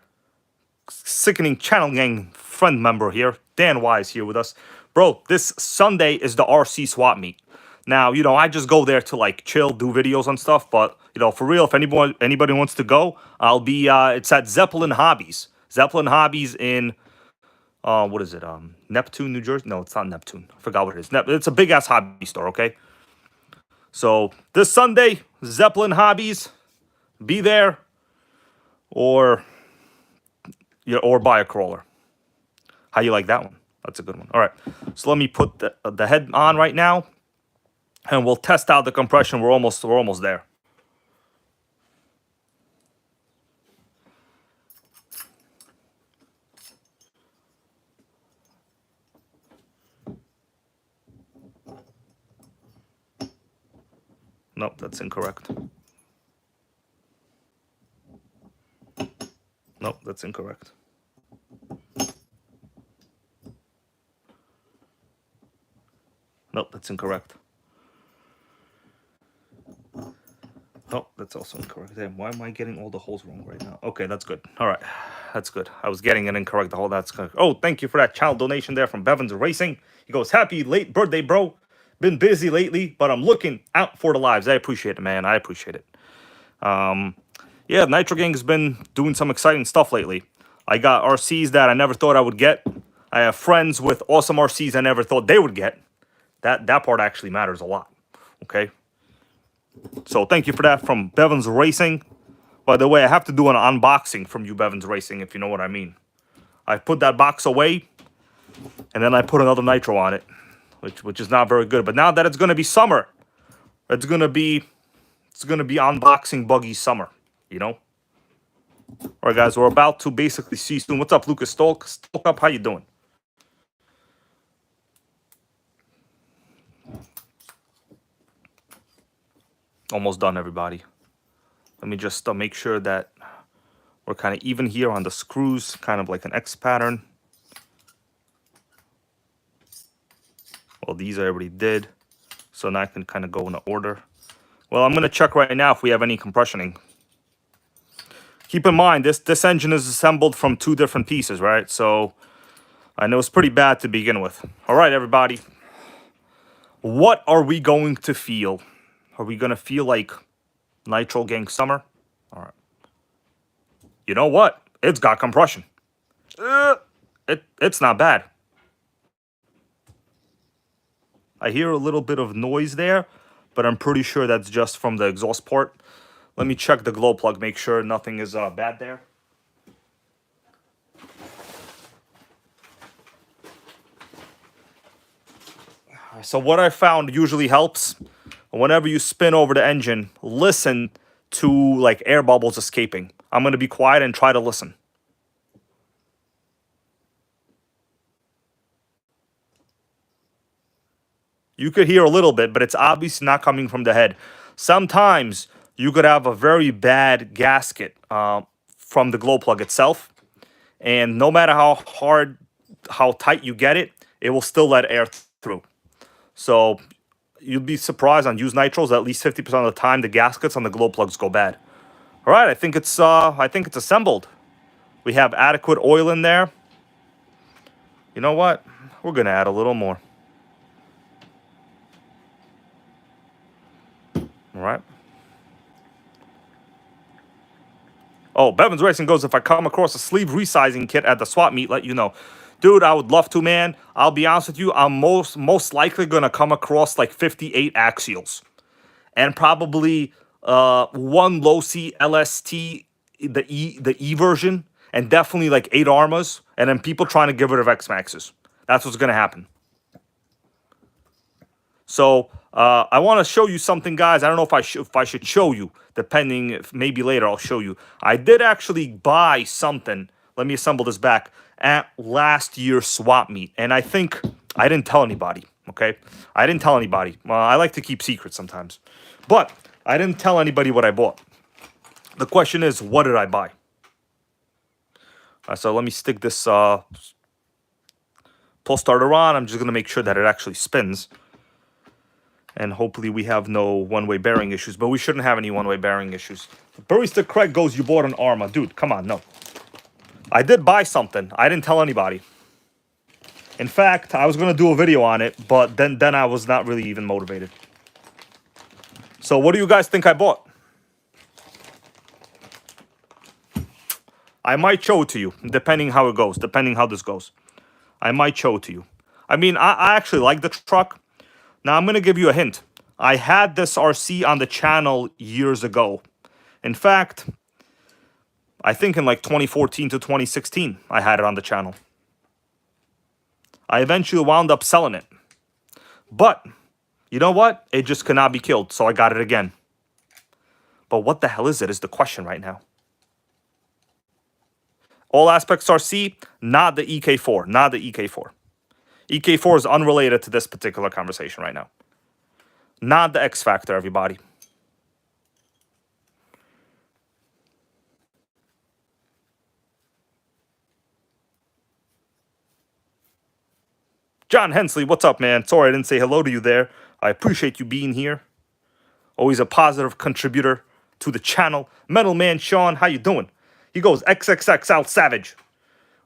sickening channel gang friend member here. Dan Y is here with us. Bro, this Sunday is the RC swap meet. Now, you know, I just go there to like chill, do videos and stuff. But, you know, for real, if anybody wants to go, I'll be, it's at Zeppelin Hobbies. Zeppelin Hobbies in, what is it? Neptune, New Jersey? No, it's not Neptune. I forgot what it is. It's a big ass hobby store, okay? So this Sunday, Zeppelin Hobbies, be there or buy a crawler. How you like that one? That's a good one. All right, so let me put the head on right now, and we'll test out the compression. We're almost there. Nope, that's incorrect. Nope, that's incorrect. Nope, that's incorrect. Oh, that's also incorrect. Damn, why am I getting all the holes wrong right now? Okay, that's good. All right, that's good. I was getting it incorrect the whole. That's good. Oh, thank you for that channel donation there from Bevins Racing. He goes, happy late birthday, bro. Been busy lately, but I'm looking out for the lives. I appreciate it, man. I appreciate it. Yeah, Nitro Gang has been doing some exciting stuff lately. I got RCs that I never thought I would get. I have friends with awesome RCs I never thought they would get. That part actually matters a lot. Okay. So thank you for that from Bevins Racing. By the way, I have to do an unboxing from you, Bevins Racing, if you know what I mean. I put that box away, and then I put another Nitro on it, which is not very good. But now that it's going to be summer, it's gonna be unboxing buggy summer, you know. All right, guys, we're about to basically see soon. What's up, Lucas Stolk? Stolk up, how you doing? Almost done, everybody. Let me just make sure that we're kind of even here on the screws, kind of like an X pattern. Well, these I already did, so now I can kind of go in order. Well, I'm going to check right now if we have any compressioning. Keep in mind, this engine is assembled from 2 different pieces, right? So I know it's pretty bad to begin with. All right, everybody. What are we going to feel? Are we going to feel like Nitro Gang Summer? All right. You know what? It's got compression. It's not bad. I hear a little bit of noise there, but I'm pretty sure that's just from the exhaust port. Let me check the glow plug, make sure nothing is bad there. So what I found usually helps, whenever you spin over the engine, listen to like air bubbles escaping. I'm going to be quiet and try to listen. You could hear a little bit, but it's obviously not coming from the head. Sometimes you could have a very bad gasket from the glow plug itself. And no matter how tight you get it, it will still let air through. So you'd be surprised on used nitros, at least 50% of the time, the gaskets on the glow plugs go bad. All right, I think it's assembled. We have adequate oil in there. You know what? We're going to add a little more. All right. Oh, Bevins Racing goes, if I come across a sleeve resizing kit at the swap meet, let you know. Dude, I would love to, man. I'll be honest with you. I'm most likely going to come across like 58 axials. And probably one low C LST, the E version. And definitely like 8 Armas. And then people trying to get rid of X-Maxes. That's what's going to happen. So I want to show you something, guys. I don't know if I should show you. Depending, if maybe later I'll show you. I did actually buy something. Let me assemble this back at last year's swap meet, and I think I didn't tell anybody. Okay, I didn't tell anybody. I like to keep secrets sometimes, but I didn't tell anybody what I bought. The question is, what did I buy? So let me stick this pull starter on. I'm just gonna make sure that it actually spins. And hopefully we have no one-way bearing issues. But we shouldn't have any one-way bearing issues. Barista Craig goes, you bought an Arma. Dude, come on, no. I did buy something. I didn't tell anybody. In fact, I was going to do a video on it. But then I was not really even motivated. So what do you guys think I bought? I might show it to you. Depending how it goes. Depending how this goes. I might show it to you. I mean, I actually like the truck. Now, I'm going to give you a hint. I had this RC on the channel years ago. In fact, I think in like 2014 to 2016, I had it on the channel. I eventually wound up selling it. But, you know what? It just cannot be killed, so I got it again. But what the hell is it is the question right now. All Aspects RC, not the EK4. Not the EK4. EK4 is unrelated to this particular conversation right now. Not the X Factor, everybody. John Hensley, what's up, man? Sorry I didn't say hello to you there. I appreciate you being here. Always a positive contributor to the channel. Metal Man Sean, how you doing? He goes, XXX out Savage.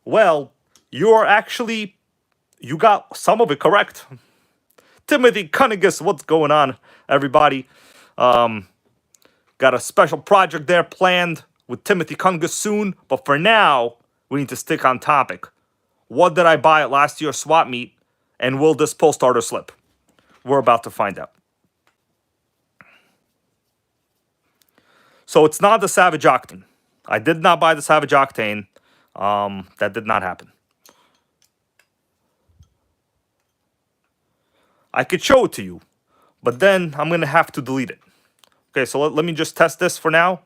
Well, you got some of it correct. Timothy Cunningus, what's going on, everybody? Got a special project there planned with Timothy Cunningus soon. But for now, we need to stick on topic. What did I buy at last year's swap meet? And will this pull starter slip? We're about to find out. So it's not the Savage Octane. I did not buy the Savage Octane. That did not happen. I could show it to you, but then I'm going to have to delete it. Okay, so let me just test this for now.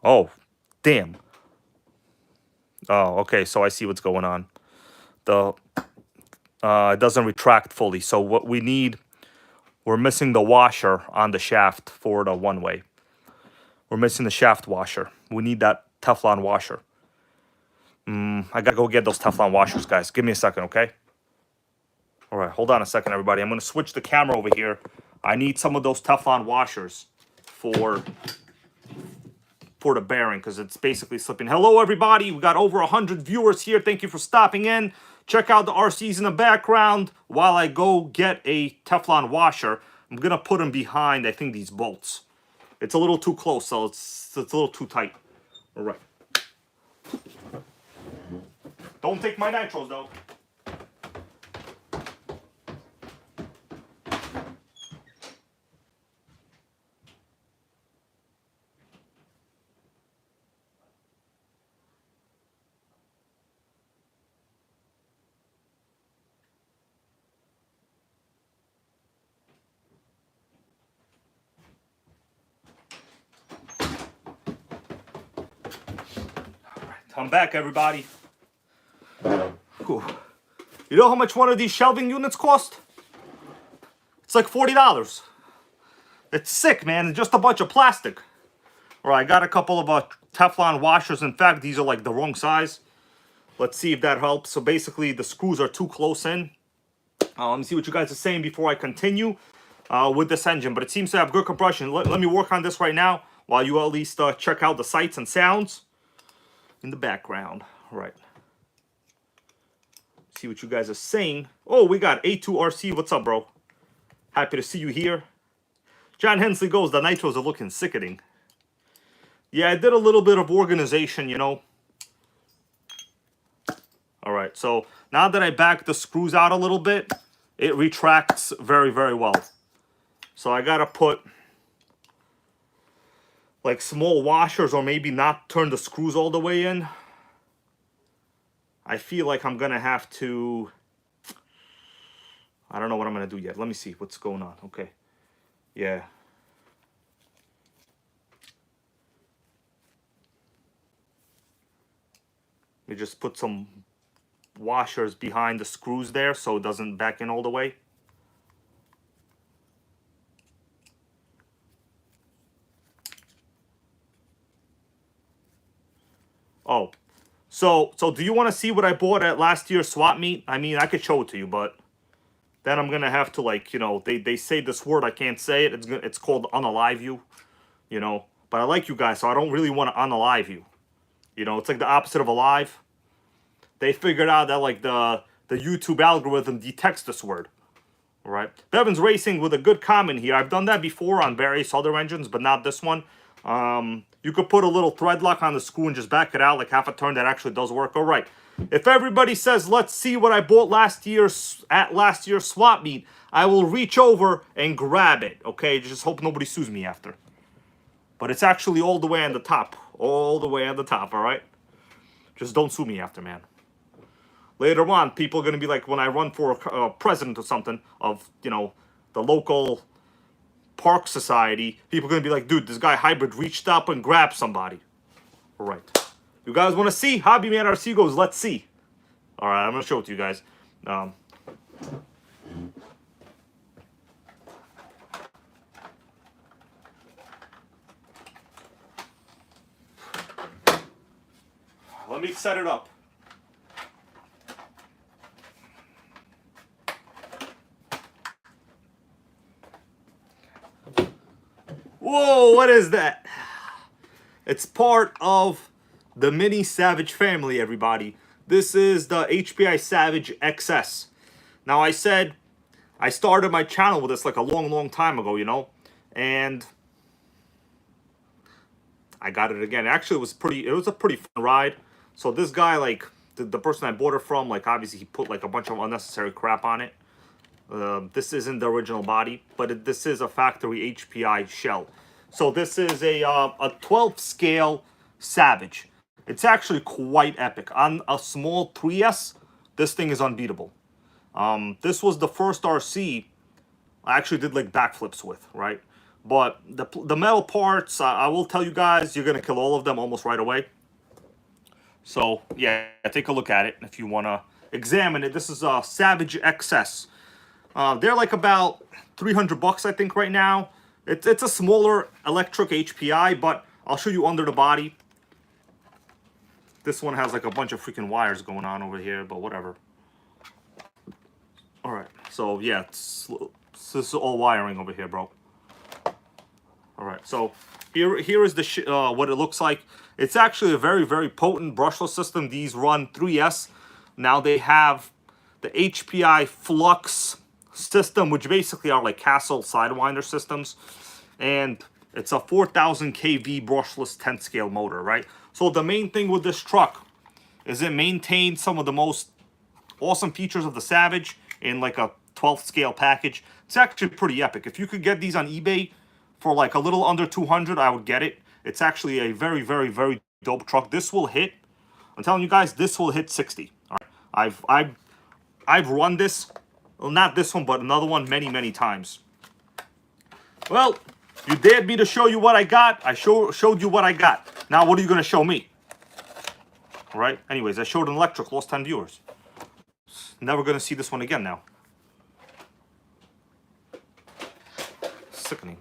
Oh, damn. Oh, okay, so I see what's going on. It doesn't retract fully. So what we need, we're missing the washer on the shaft for the one-way. We're missing the shaft washer. We need that Teflon washer. I gotta go get those Teflon washers, guys. Give me a second, okay? All right, hold on a second, everybody. I'm gonna switch the camera over here. I need some of those Teflon washers for the bearing because it's basically slipping. Hello, everybody. We got over 100 viewers here. Thank you for stopping in. Check out the RCs in the background while I go get a Teflon washer. I'm going to put them behind, I think, these bolts. It's a little too close, so it's a little too tight. All right. Don't take my nitros, though. I'm back, everybody. Whew. You know how much one of these shelving units cost? It's like $40. It's sick, man. It's just a bunch of plastic. All right, I got a couple of Teflon washers. In fact, these are like the wrong size. Let's see if that helps. So basically, the screws are too close in. Let me see what you guys are saying before I continue with this engine. But it seems to have good compression. Let me work on this right now while you at least check out the sights and sounds in the background. All right. See what you guys are saying. Oh, we got A2RC. What's up, bro? Happy to see you here. John Hensley goes, the nitros are looking sickening. Yeah, I did a little bit of organization, you know. All right, so now that I back the screws out a little bit, it retracts very, very well. So I gotta put like small washers or maybe not turn the screws all the way in. I feel like I'm gonna have to, I don't know what I'm gonna do yet. Let me see what's going on. Okay, yeah. Let me just put some washers behind the screws there so it doesn't back in all the way. Oh, so do you want to see what I bought at last year's swap meet? I mean, I could show it to you, but then I'm gonna have to, like, you know, they say this word, I can't say it. It's called unalive you, you know. But I like you guys, so I don't really want to unalive you. You know, it's like the opposite of alive. They figured out that like the YouTube algorithm detects this word. All right. Bevan's Racing with a good comment here. I've done that before on various other engines, but not this one. You could put a little thread lock on the screw and just back it out like half a turn. That actually does work. All right. If everybody says, let's see what I bought at last year's swap meet, I will reach over and grab it. Okay. Just hope nobody sues me after. But it's actually all the way on the top. All the way on the top. All right. Just don't sue me after, man. Later on, people are going to be like, when I run for a president or something of, you know, the local park society, people are going to be like, dude, this guy Hybrid reached up and grabbed somebody. All right. You guys want to see? Hobby Man RC goes, let's see. All right, I'm going to show it to you guys. Let me set it up. Whoa, what is that? It's part of the mini Savage family, everybody. This is the HPI Savage XS. Now, I said I started my channel with this like a long time ago, you know, and I got it again. Actually, it was a pretty fun ride. So this guy, like, the person I bought it from, like, obviously he put like a bunch of unnecessary crap on it. This isn't the original body, but this is a factory HPI shell. So this is a 12 scale Savage. It's actually quite epic. On a small 3S, this thing is unbeatable. This was the first RC I actually did like backflips with, right? But the metal parts, I will tell you guys, you're gonna kill all of them almost right away. So yeah, take a look at it if you wanna examine it. This is a Savage XS. They're like about 300 bucks, I think, right now. It's a smaller electric HPI, but I'll show you under the body. This one has like a bunch of freaking wires going on over here, but whatever. All right, so yeah, this is all wiring over here, bro. All right, so here is the what it looks like. It's actually a very potent brushless system. These run 3S. Now they have the HPI Flux system, which basically are like Castle Sidewinder systems, and it's a 4000 kV brushless 10 scale motor, right? So the main thing with this truck is it maintains some of the most awesome features of the Savage in like a 12th scale package. It's actually pretty epic. If you could get these on eBay for like a little under 200, I would get it. It's actually a very dope truck. This will hit, I'm telling you guys, this will hit 60. All right. I've run this, well, not this one, but another one many times. Well, you dared me to show you what I got. I showed you what I got. Now what are you going to show me? All right. Anyways, I showed an electric, lost 10 viewers. Never going to see this one again now. Sickening.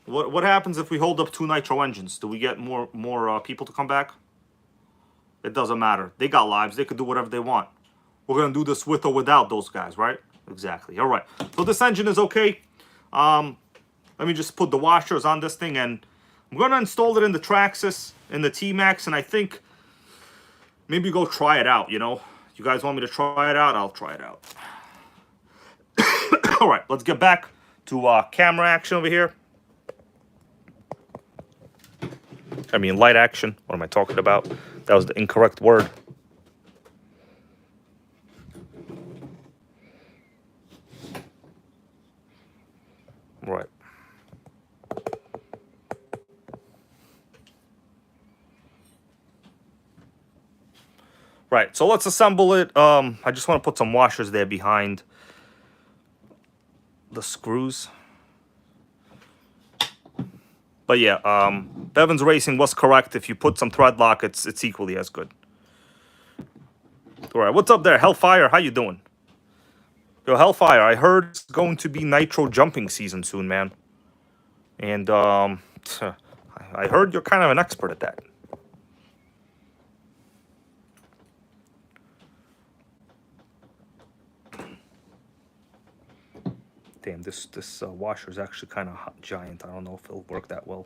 What happens if we hold up 2 Nitro engines? Do we get more people to come back? It doesn't matter. They got lives. They could do whatever they want. We're going to do this with or without those guys, right? Exactly. All right. So this engine is okay. Let me just put the washers on this thing, and I'm going to install it in the Traxxas, in the T-Maxx, and I think maybe go try it out, you know? You guys want me to try it out? I'll try it out. All right, let's get back to camera action over here. I mean, light action. What am I talking about? That was the incorrect word. Right. Right, so let's assemble it. I just want to put some washers there behind the screws. But yeah, Bevan's Racing was correct. If you put some thread lock, it's equally as good. All right, what's up there, Hellfire? How you doing? Yo, Hellfire, I heard it's going to be Nitro jumping season soon, man. And I heard you're kind of an expert at that. Damn, this washer is actually kind of giant. I don't know if it'll work that well.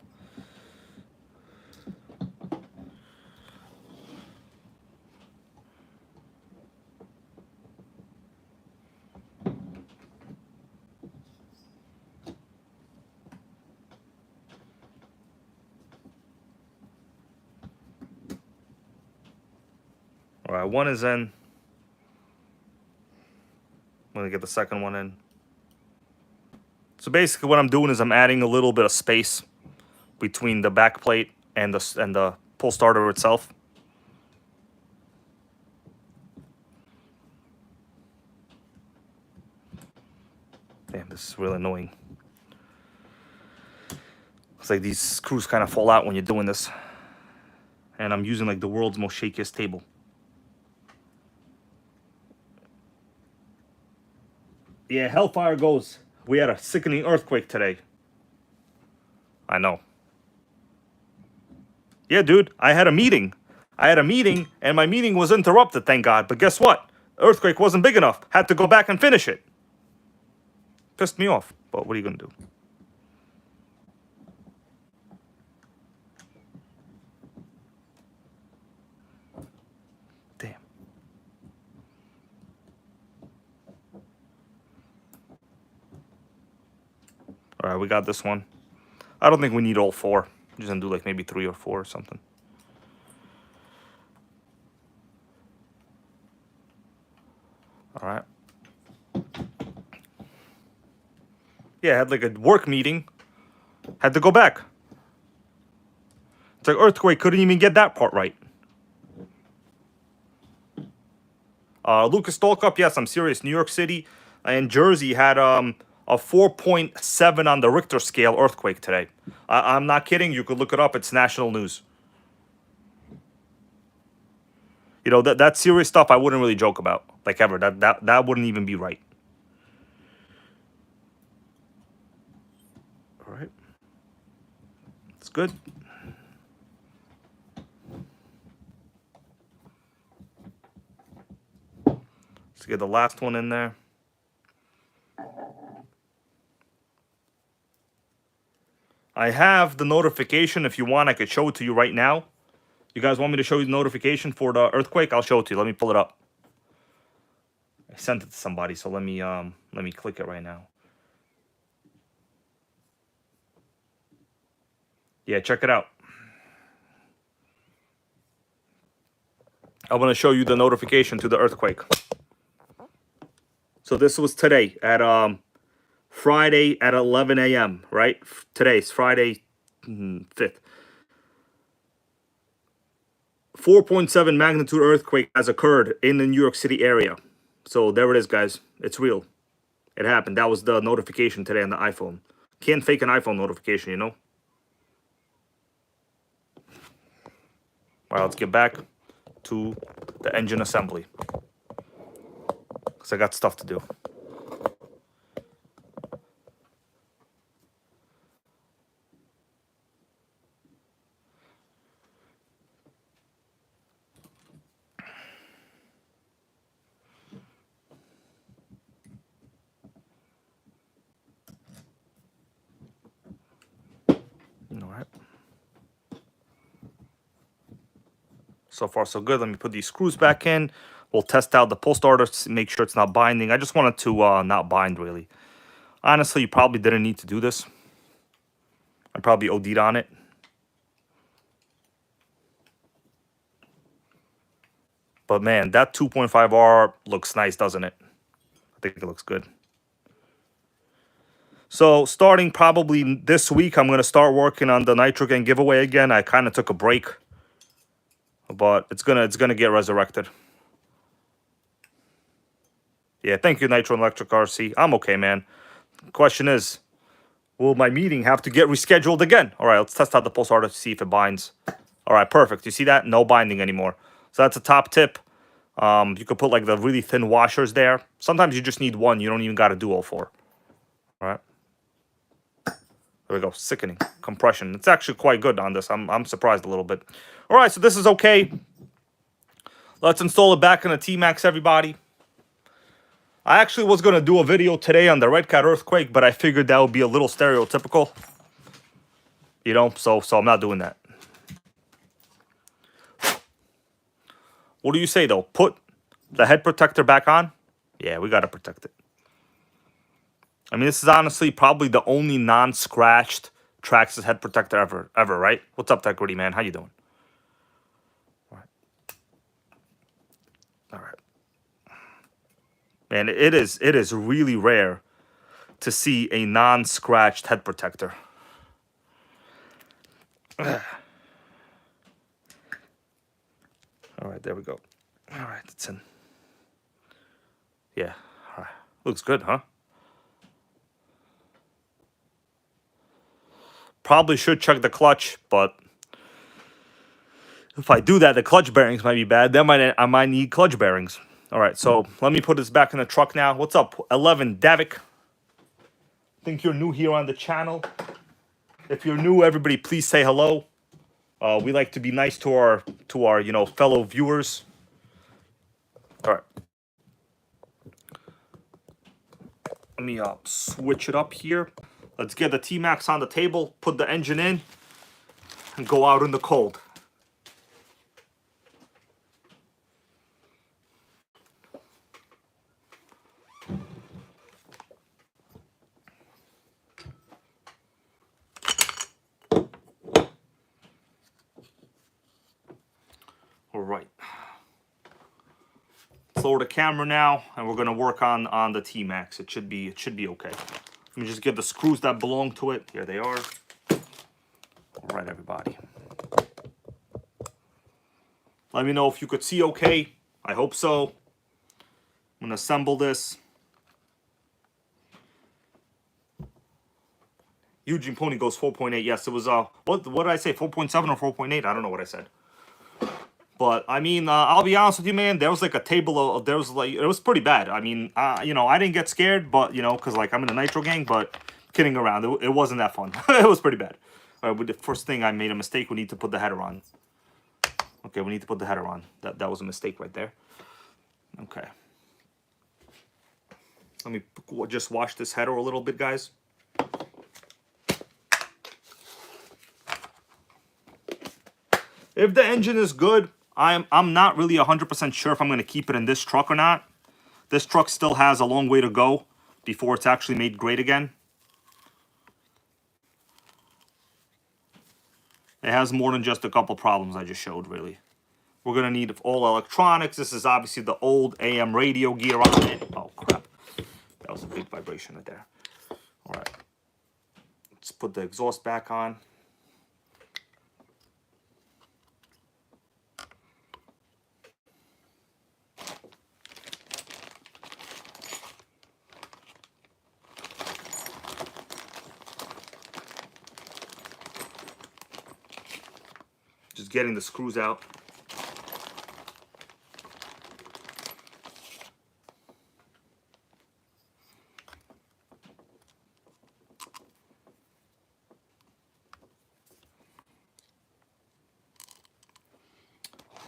All right, one is in. I'm gonna get the second one in. So basically what I'm doing is I'm adding a little bit of space between the back plate and the pull starter itself. Damn, this is really annoying. It's like these screws kind of fall out when you're doing this. And I'm using like the world's most shakiest table. Yeah, Hellfire goes. We had a sickening earthquake today. I know. Yeah, dude, I had a meeting. And my meeting was interrupted, thank God. But guess what? The earthquake wasn't big enough. Had to go back and finish it. Pissed me off. But what are you going to do? right, we got this one. I don't think we need all 4. I'm just gonna do like maybe 3 or 4 or something. All right. Yeah, I had like a work meeting. Had to go back. It's like earthquake, couldn't even get that part right. Lucas Stolkup, yes, I'm serious. New York City and Jersey had a 4.7 on the Richter scale earthquake today. I'm not kidding. You could look it up. It's national news. You know, that serious stuff I wouldn't really joke about, like ever. That wouldn't even be right. All right. It's good. Let's get the last one in there. I have the notification. If you want, I could show it to you right now. You guys want me to show you the notification for the earthquake? I'll show it to you. Let me pull it up. I sent it to somebody, so let me click it right now. Yeah, check it out. I want to show you the notification to the earthquake. So this was today at Friday at 11 a.m., right? Today's Friday 5th. 4.7 magnitude earthquake has occurred in the New York City area. So there it is, guys. It's real. It happened. That was the notification today on the iPhone. Can't fake an iPhone notification, you know? All right, let's get back to the engine assembly, because I got stuff to do. All right. So far, so good. Let me put these screws back in. We'll test out the pull starter to make sure it's not binding. I just wanted to not bind, really. Honestly, you probably didn't need to do this. I probably OD'd on it. But man, that 2.5R looks nice, doesn't it? I think it looks good. So starting probably this week, I'm going to start working on the Nitro Gang giveaway again. I kind of took a break, but it's gonna get resurrected. Yeah, thank you, Nitro and Electric RC. I'm okay, man. Question is, will my meeting have to get rescheduled again? All right, let's test out the pulse starter to see if it binds. All right, perfect. You see that? No binding anymore. So that's a top tip. You could put like the really thin washers there. Sometimes you just need one. You don't even got to do all 4. All right. There we go. Sickening compression. It's actually quite good on this. I'm surprised a little bit. All right, so this is okay. Let's install it back in the T-Maxx, everybody. I actually was going to do a video today on the Red Cat earthquake, but I figured that would be a little stereotypical. You know, so I'm not doing that. What do you say, though? Put the head protector back on? Yeah, we got to protect it. I mean, this is honestly probably the only non-scratched Traxxas head protector ever, right? What's up, Tech Gritty, man? How you doing? All right. Man, it is really rare to see a non-scratched head protector. All right, there we go. All right, it's in. Yeah, all right. Looks good, huh? Probably should check the clutch, but if I do that, the clutch bearings might be bad. Then I might need clutch bearings. All right, so let me put this back in the truck now. What's up, 11 Davik? Think you're new here on the channel. If you're new, everybody, please say hello. We like to be nice to our fellow viewers. All right. Let me switch it up here. Let's get the T-Maxx on the table, put the engine in, and go out in the cold. right. Let's lower the camera now, and we're gonna work on the T-Maxx. It should be okay. Let me just get the screws that belong to it. Here they are. All right, everybody. Let me know if you could see okay. I hope so. I'm gonna assemble this. Eugene Pony goes 4.8. Yes, it was what did I say? 4.7 or 4.8? I don't know what I said. But I mean, I'll be honest with you, man. There was like a table of, there was like, it was pretty bad. I mean, you know, I didn't get scared, but you know, cause like I'm in the Nitro gang. But kidding around, it wasn't that fun. It was pretty bad. All right, with the first thing I made a mistake. We need to put the header on. Okay, we need to put the header on. That was a mistake right there. Okay. Let me just wash this header a little bit, guys. If the engine is good, I'm not really 100% sure if I'm going to keep it in this truck or not. This truck still has a long way to go before it's actually made great again. It has more than just a couple problems I just showed, really. We're going to need all electronics. This is obviously the old AM radio gear on it. Oh, crap. That was a big vibration right there. All right. Let's put the exhaust back on. Just getting the screws out.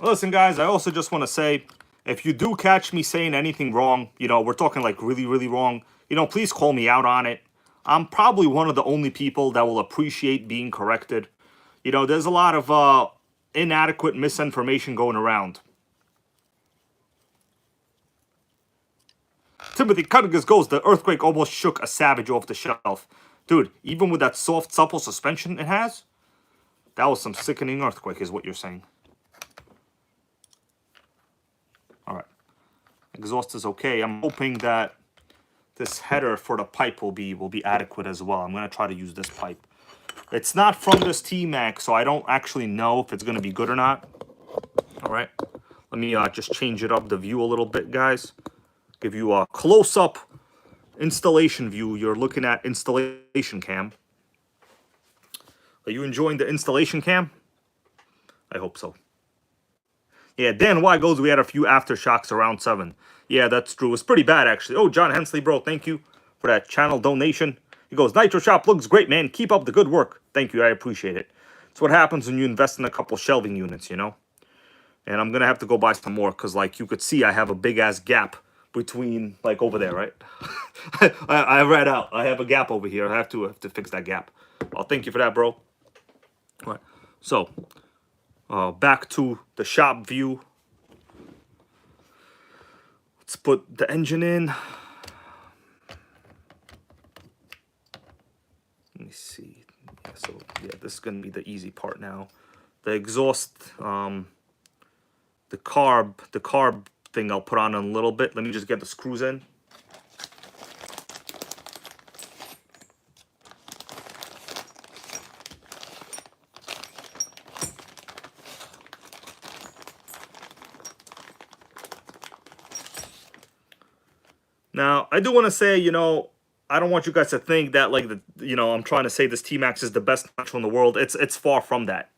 Listen, guys, I also just want to say, if you do catch me saying anything wrong, you know, we're talking like really, really wrong, you know, please call me out on it. I'm probably one of the only people that will appreciate being corrected. You know, there's a lot of inadequate misinformation going around. Timothy Cunningham goes, the earthquake almost shook a Savage off the shelf. Dude, even with that soft, supple suspension it has, that was some sickening earthquake is what you're saying. All right. Exhaust is okay. I'm hoping that this header for the pipe will be adequate as well. I'm going to try to use this pipe. It's not from this T-Maxx, so I don't actually know if it's going to be good or not. All right. Let me just change it up, the view a little bit, guys. Give you a close-up installation view. You're looking at installation cam. Are you enjoying the installation cam? I hope so. Yeah, Dan Y goes, we had a few aftershocks around 7. Yeah, that's true. It's pretty bad, actually. Oh, John Hensley, bro, thank you for that channel donation. He goes, Nitro Shop looks great, man. Keep up the good work. Thank you, I appreciate it. It's what happens when you invest in a couple shelving units, you know? And I'm going to have to go buy some more because, like, you could see I have a big-ass gap between, like, over there, right? I read out. I have a gap over here. I have to fix that gap. Well, thank you for that, bro. All right. So, back to the shop view. Let's put the engine in. Let me see. Yeah, so, yeah, this is going to be the easy part now. The exhaust, the carb thing I'll put on in a little bit. Let me just get the screws in. Now, I do want to say, you know, I don't want you guys to think that, like, I'm trying to say this T-Maxx is the best nitro in the world. It's far from that.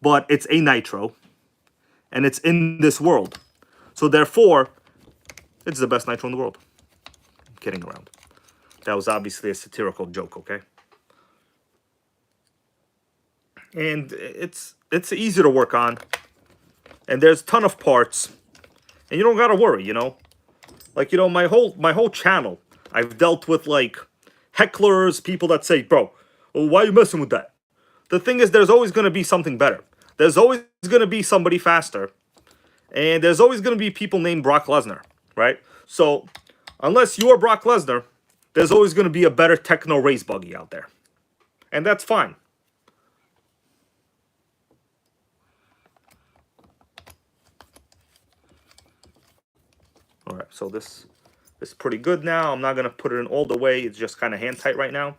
But it's a nitro, and it's in this world. So, therefore, it's the best nitro in the world. I'm kidding around. That was obviously a satirical joke, okay? And it's easy to work on. And there's a ton of parts. And you don't got to worry, you know? Like, you know, my whole channel, I've dealt with, like, hecklers, people that say, bro, why are you messing with that? The thing is, there's always going to be something better. There's always going to be somebody faster. And there's always going to be people named Brock Lesnar, right? So, unless you're Brock Lesnar, there's always going to be a better techno race buggy out there. And that's fine. so this is pretty good now. I'm not going to put it in all the way. It's just kind of hand tight right now.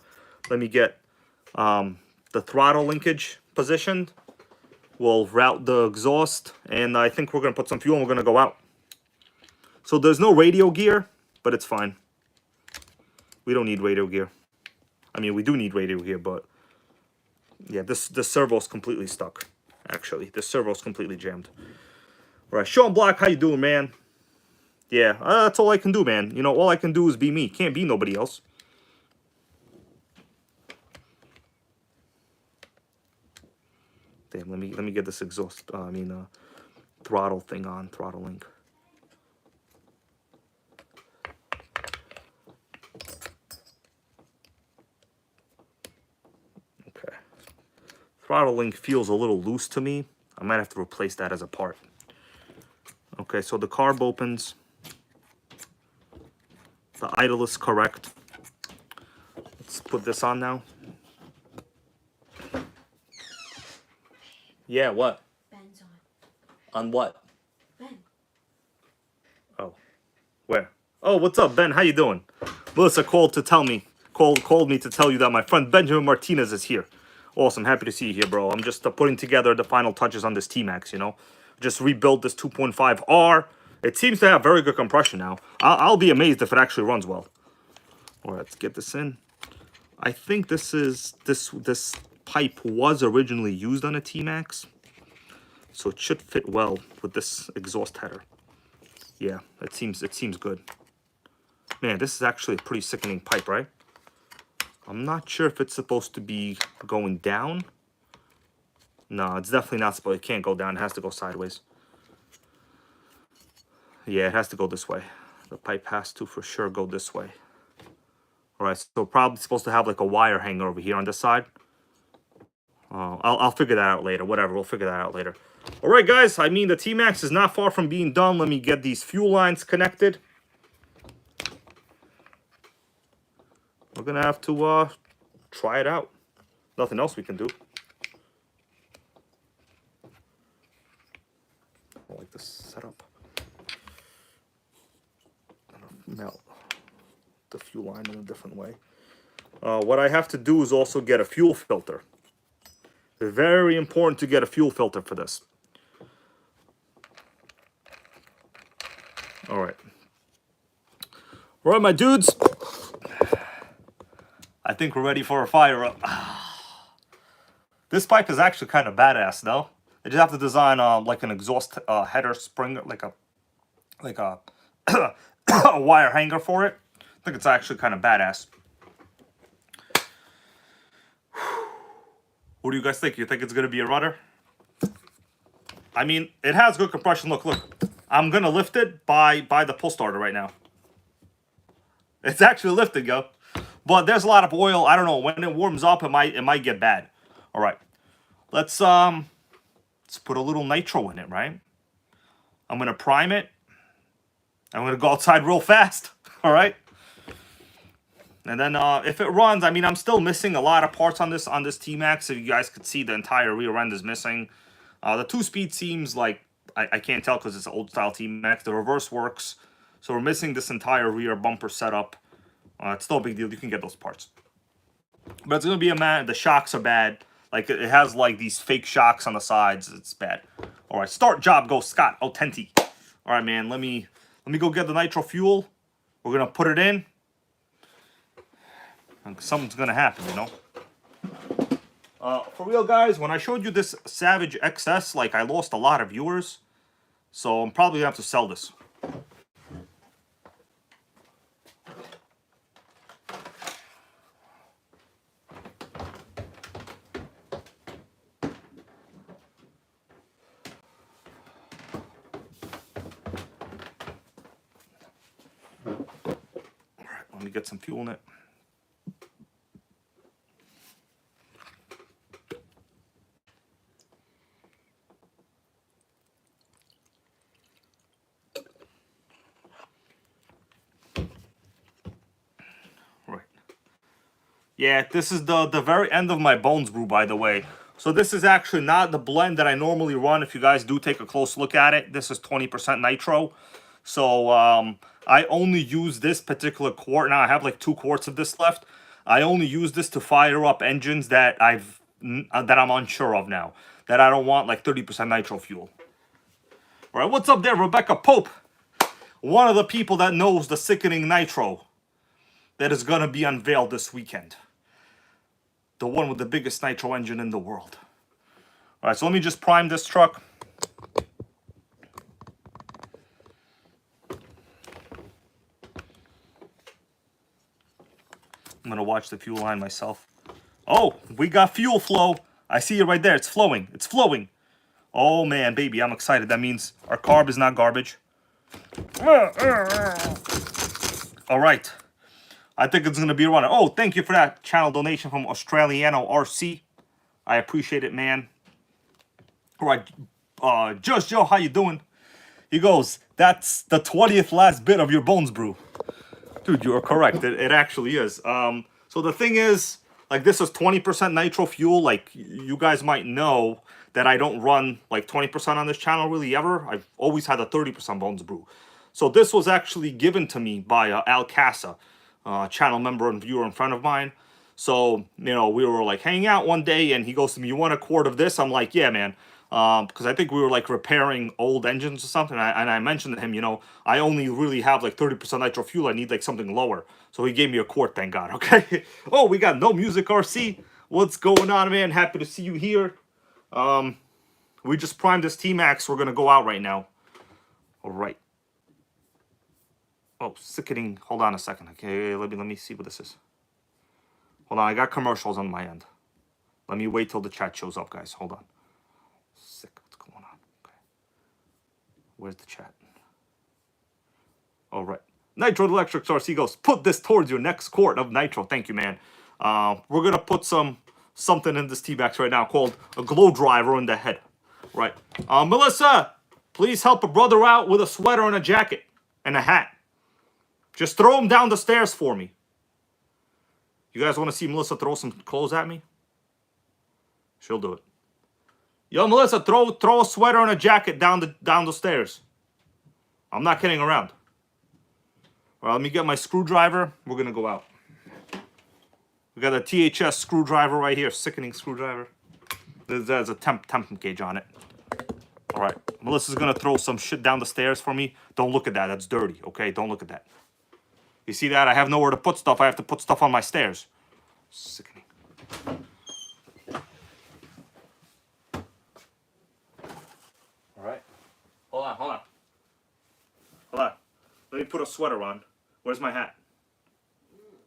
Let me get the throttle linkage positioned. We'll route the exhaust, and I think we're going to put some fuel and we're going to go out. So there's no radio gear, but it's fine. We don't need radio gear. I mean, we do need radio gear, but yeah, this servo's completely stuck, actually. This servo's completely jammed. All right, Sean Block, how you doing, man? Yeah, that's all I can do, man. You know, all I can do is be me. Can't be nobody else. Damn, let me get this exhaust, throttle thing on, throttle link. Okay. Throttle link feels a little loose to me. I might have to replace that as a part. Okay, so the carb opens. The idle is correct. Let's put this on now. Yeah, what? Ben's on. On what? Ben. Oh. Where? Oh, what's up, Ben? How you doing? Melissa called to tell me. Called me to tell you that my friend Benjamin Martinez is here. Awesome. Happy to see you here, bro. I'm just putting together the final touches on this T-Maxx, you know. Just rebuilt this 2.5R. It seems to have very good compression now. I'll be amazed if it actually runs well. All right, let's get this in. I think this pipe was originally used on a T-Maxx, so it should fit well with this exhaust header. Yeah, it seems good. Man, this is actually a pretty sickening pipe, right? I'm not sure if it's supposed to be going down. No, it's definitely not supposed. It can't go down. It has to go sideways. Yeah, it has to go this way. The pipe has to for sure go this way. All right, so probably supposed to have like a wire hanger over here on this side. I'll figure that out later. Whatever, we'll figure that out later. All right, guys. I mean, the T-Maxx is not far from being done. Let me get these fuel lines connected. We're gonna have to try it out. Nothing else we can do. I like this setup. Melt the fuel line in a different way. What I have to do is also get a fuel filter. It's very important to get a fuel filter for this. All right. All right, my dudes. I think we're ready for a fire up. This pipe is actually kind of badass, no? They just have to design like an exhaust header spring, like a a wire hanger for it. I think it's actually kind of badass. What do you guys think? You think it's gonna be a rudder? I mean, it has good compression. Look. I'm gonna lift it by the pull starter right now. It's actually lifted, yo. But there's a lot of oil. I don't know, when it warms up, it might get bad. All right, let's put a little nitro in it, right? I'm gonna prime it. I'm gonna go outside real fast. All right. And then if it runs, I mean, I'm still missing a lot of parts on this T-Maxx. So you guys could see the entire rear end is missing. The 2-speed seems like I can't tell because it's an old style T-Maxx. The reverse works, so we're missing this entire rear bumper setup. It's no big deal. You can get those parts. But it's gonna be the shocks are bad. Like it has like these fake shocks on the sides. It's bad. All right, start job. Go Scott Otenti. All right, man. Let me go get the nitro fuel. We're gonna put it in. Something's gonna happen, you know. For real, guys, when I showed you this Salvaged XS, like I lost a lot of viewers, so I'm probably gonna have to sell this. All right, let me get some fuel in it. Yeah, this is the very end of my Bones brew, by the way. So this is actually not the blend that I normally run. If you guys do take a close look at it, this is 20% nitro. So I only use this particular quart. Now I have like 2 quarts of this left. I only use this to fire up engines that I'm unsure of now. That I don't want like 30% nitro fuel. All right, what's up there, Rebecca Pope? One of the people that knows the sickening nitro that is gonna be unveiled this weekend. The one with the biggest nitro engine in the world. All right, so let me just prime this truck. I'm gonna watch the fuel line myself. Oh, we got fuel flow. I see it right there. It's flowing. It's flowing. Oh man, baby, I'm excited. That means our carb is not garbage. All right. I think it's gonna be a runner. Oh, thank you for that channel donation from Australiano RC. I appreciate it, man. All right, Just Joe, how you doing? He goes, that's the 20th last bit of your Bones Brew. Dude, you are correct. It actually is. So the thing is, like, this is 20% nitro fuel. Like, you guys might know that I don't run like 20% on this channel really ever. I've always had a 30% Bones Brew. So this was actually given to me by Al Casa, channel member and viewer and friend of mine. So, you know, we were like hanging out one day and he goes to me, you want a quart of this? I'm like, yeah, man. Because I think we were like repairing old engines or something. And I mentioned to him, you know, I only really have like 30% nitro fuel. I need like something lower. So he gave me a quart, thank God. Okay. Oh, we got No Music RC. What's going on, man? Happy to see you here. We just primed this T-Maxx. We're going to go out right now. All right. Oh, sickening. Hold on a second. Okay, let me see what this is. Hold on, I got commercials on my end. Let me wait till the chat shows up, guys. Hold on. Sick. What's going on? Okay. Where's the chat? All right. Nitro Electric RC goes, put this towards your next quart of nitro. Thank you, man. We're gonna put something in this T-Maxx right now called a glow driver in the head. Right. Melissa, please help a brother out with a sweater and a jacket and a hat. Just throw him down the stairs for me. You guys want to see Melissa throw some clothes at me? She'll do it. Yo, Melissa, throw a sweater and a jacket down the stairs. I'm not kidding around. All right, let me get my screwdriver. We're gonna go out. We got a THS screwdriver right here, sickening screwdriver. There's a temp gauge on it. All right, Melissa's gonna throw some shit down the stairs for me. Don't look at that. That's dirty. Okay, don't look at that. You see that? I have nowhere to put stuff. I have to put stuff on my stairs. Sickening. All right. Hold on. Let me put a sweater on. Where's my hat?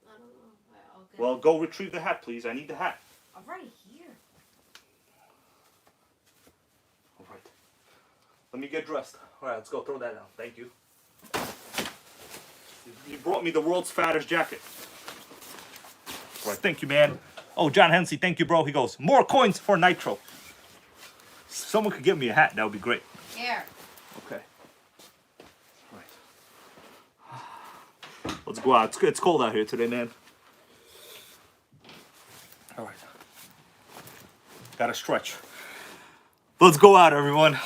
I don't know. Well, go retrieve the hat, please. I need the hat. I'm right here. All right. Let me get dressed. All right, let's go. Throw that down. Thank you. You brought me the world's fattest jacket. All right, thank you, man. Oh, John Hensey, thank you, bro. He goes, more coins for Nitro. If someone could give me a hat, that would be great. Here. Okay. All right. Let's go out. It's cold out here today, man. All right. Gotta stretch. Let's go out, everyone.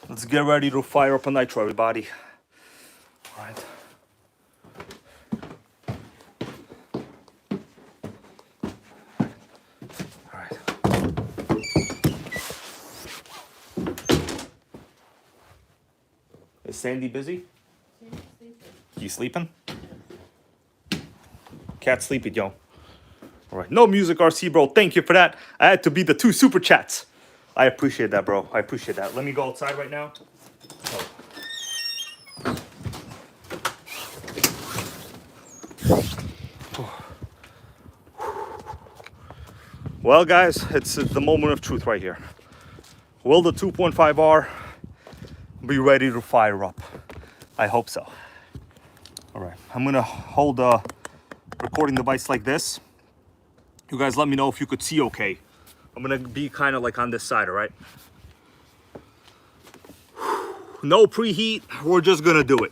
Let's get ready to fire up a Nitro, everybody. All right. All right. Is Sandy busy? Sandy's sleeping. You sleeping? Cat sleepy, Joe. All right. No Music RC, bro. Thank you for that. I had to beat the 2 super chats. I appreciate that, bro. I appreciate that. Let me go outside right now. Oh. Well, guys, it's the moment of truth right here. Will the 2.5R be ready to fire up? I hope so. All right. I'm going to hold a recording device like this. You guys let me know if you could see okay. I'm gonna be kind of like on this side, all right? No preheat, we're just gonna do it.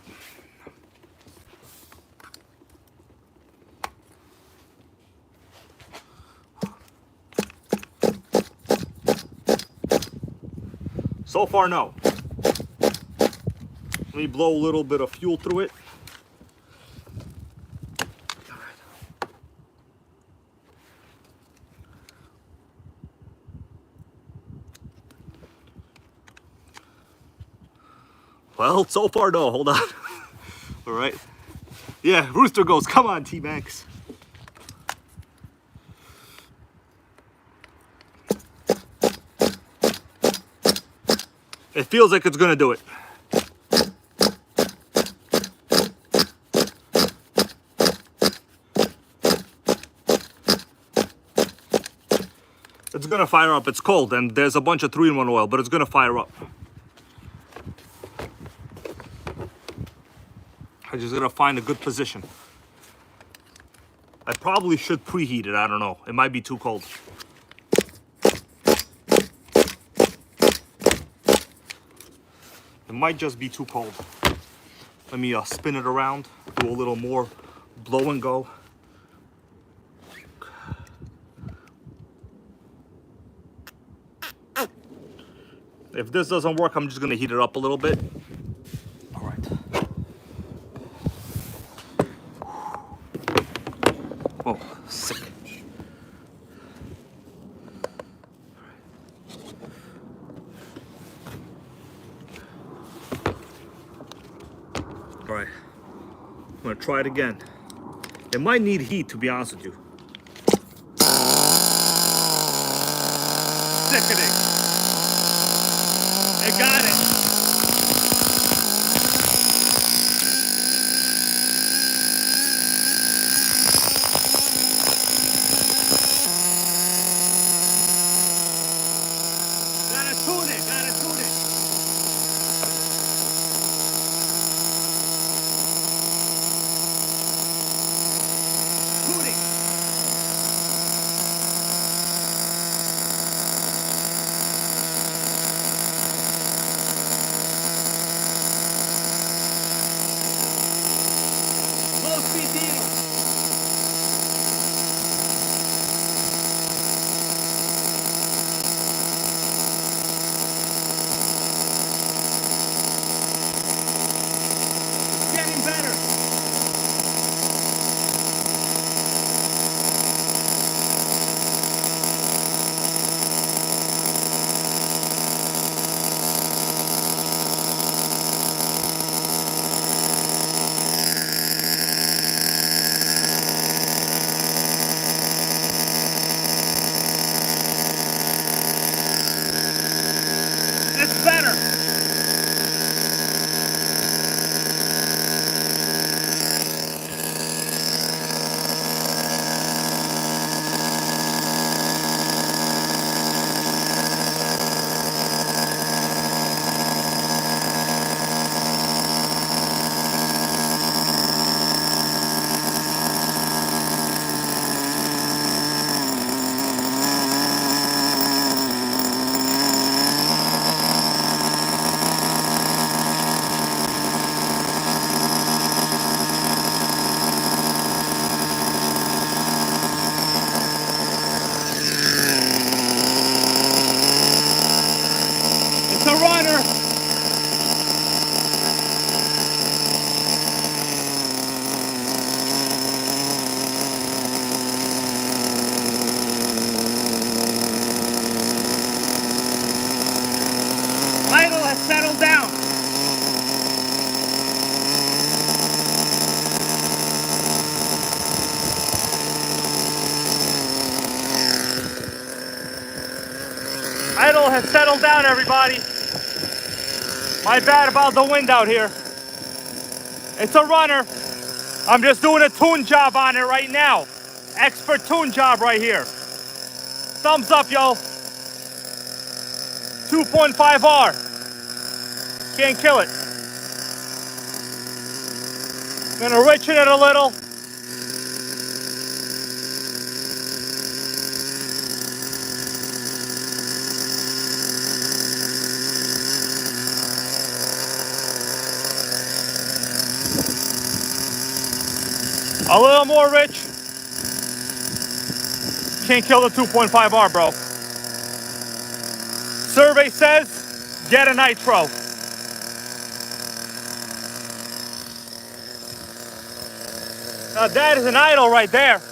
So far, no. Let me blow a little bit of fuel through it. Well, so far, no. Hold on. All right. Yeah, Rooster goes, come on, T-Maxx. It feels like it's gonna do it. It's gonna fire up. It's cold, and there's a bunch of 3-in-1 oil, but it's gonna fire up. I just gotta find a good position. I probably should preheat it. I don't know. It might be too cold. It might just be too cold. Let me spin it around, do a little more blow and go. If this doesn't work, I'm just gonna heat it up a little bit. All right. Oh, sick. All right, I'm gonna try it again. It might need heat, to be honest with you. Sickening. It got it. Gotta tune it, gotta tune it. Tuning. Low speed diesel. It's getting better. It's better. It's a runner. Idle has settled down. Idle has settled down, everybody. My bad about the wind out here. It's a runner. I'm just doing a tune job on it right now. Expert tune job right here. Thumbs up, yo. 2.5R. Can't kill it. Gonna richen it a little. A little more rich. Can't kill the 2.5R, bro. Survey says Get a Nitro. Now that is an idol right there.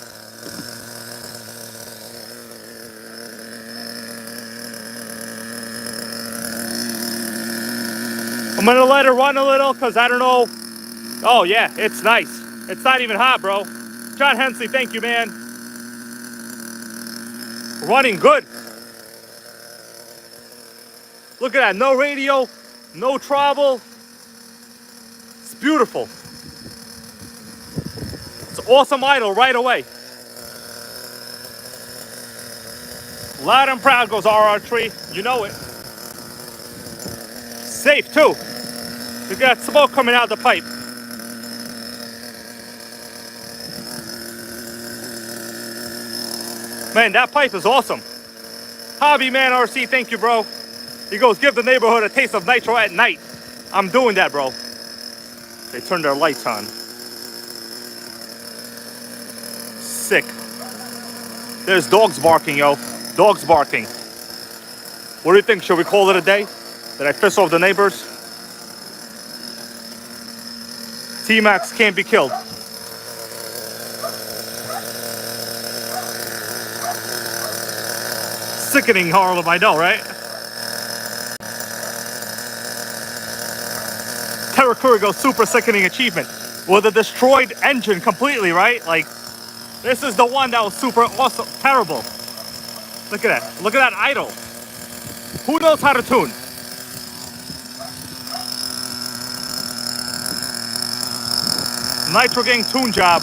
I'm gonna let it run a little because I don't know. Oh yeah, it's nice. It's not even hot, bro. John Hensley, thank you, man. Running good. Look at that, no radio, no trouble. It's beautiful. It's an awesome idle right away. Loud and proud goes RR3, you know it. Safe too. You got smoke coming out the pipe. Man, that pipe is awesome. Hobby Man RC, thank you, bro. He goes, give the neighborhood a taste of Nitro at night. I'm doing that, bro. They turned their lights on. Sick. There's dogs barking, yo. Dogs barking. What do you think? Should we call it a day? Did I piss off the neighbors? T-Maxx can't be killed. Sickening, Harlem, I know, right? Terra Kurigo, super sickening achievement. With a destroyed engine completely, right? Like, this is the one that was super awesome, terrible. Look at that. Look at that idle. Who knows how to tune? Nitro Gang tune job.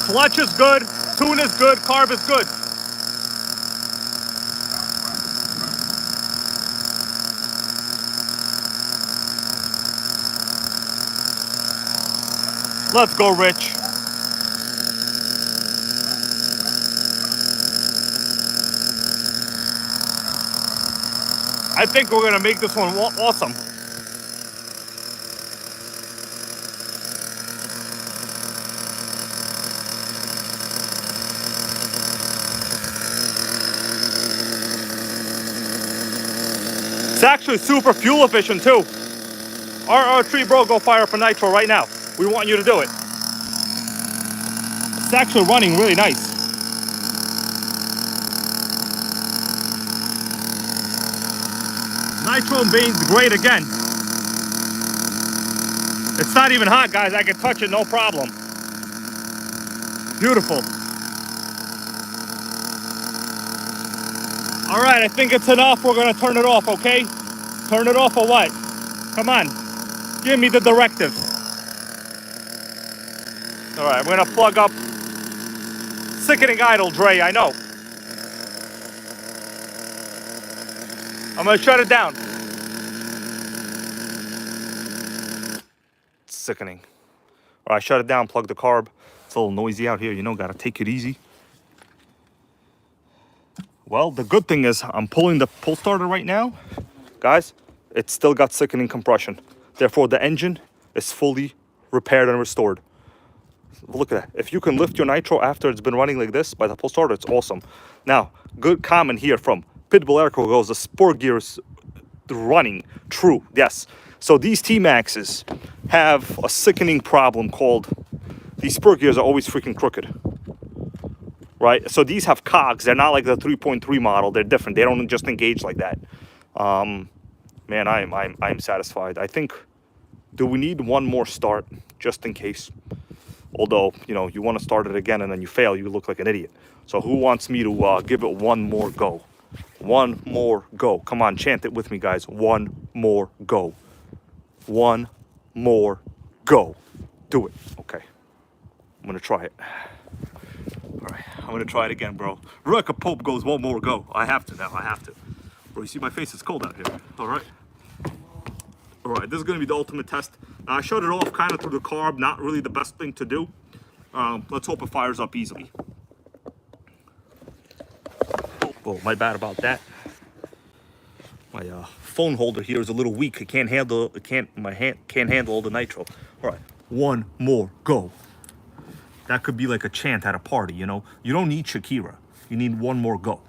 Clutch is good, tune is good, carb is good. Let's go, Rich. I think we're gonna make this one awesome. It's actually super fuel efficient too. RR3 bro, go fire for Nitro right now. We want you to do it. It's actually running really nice. Nitro being great again. It's not even hot, guys. I can touch it, no problem. Beautiful. All right, I think it's enough. We're gonna turn it off, okay? Turn it off or what? Come on, give me the directive. All right, I'm gonna plug up sickening idle, Dre, I know. I'm gonna shut it down. It's sickening. All right, shut it down, plug the carb. It's a little noisy out here, you know, gotta take it easy. Well, the good thing is I'm pulling the pull starter right now. Guys, it's still got sickening compression. Therefore, the engine is fully repaired and restored. Look at that. If you can lift your Nitro after it's been running like this by the pull starter, it's awesome. Now, good comment here from Pitbull Airco goes, the sport gear is running. True, yes. So these T-Maxxes have a sickening problem called, these sport gears are always freaking crooked. Right? So these have cogs. They're not like the 3.3 model. They're different. They don't just engage like that. Man, I'm satisfied. I think, do we need one more start just in case? Although, you know, you want to start it again and then you fail, you look like an idiot. So who wants me to give it one more go? One more go. Come on, chant it with me, guys. One more go. One more go. Do it. Okay. I'm going to try it. All right, I'm gonna try it again, bro. Rucker Pope goes, one more go. I have to now, I have to. Bro, you see my face, it's cold out here. All right. All right, this is gonna be the ultimate test. I shut it off kind of through the carb, not really the best thing to do. Let's hope it fires up easily. Oh, my bad about that. My phone holder here is a little weak. It can't handle, my hand can't handle all the Nitro. All right, one more go. That could be like a chant at a party, you know? You don't need Shakira. You need one more go.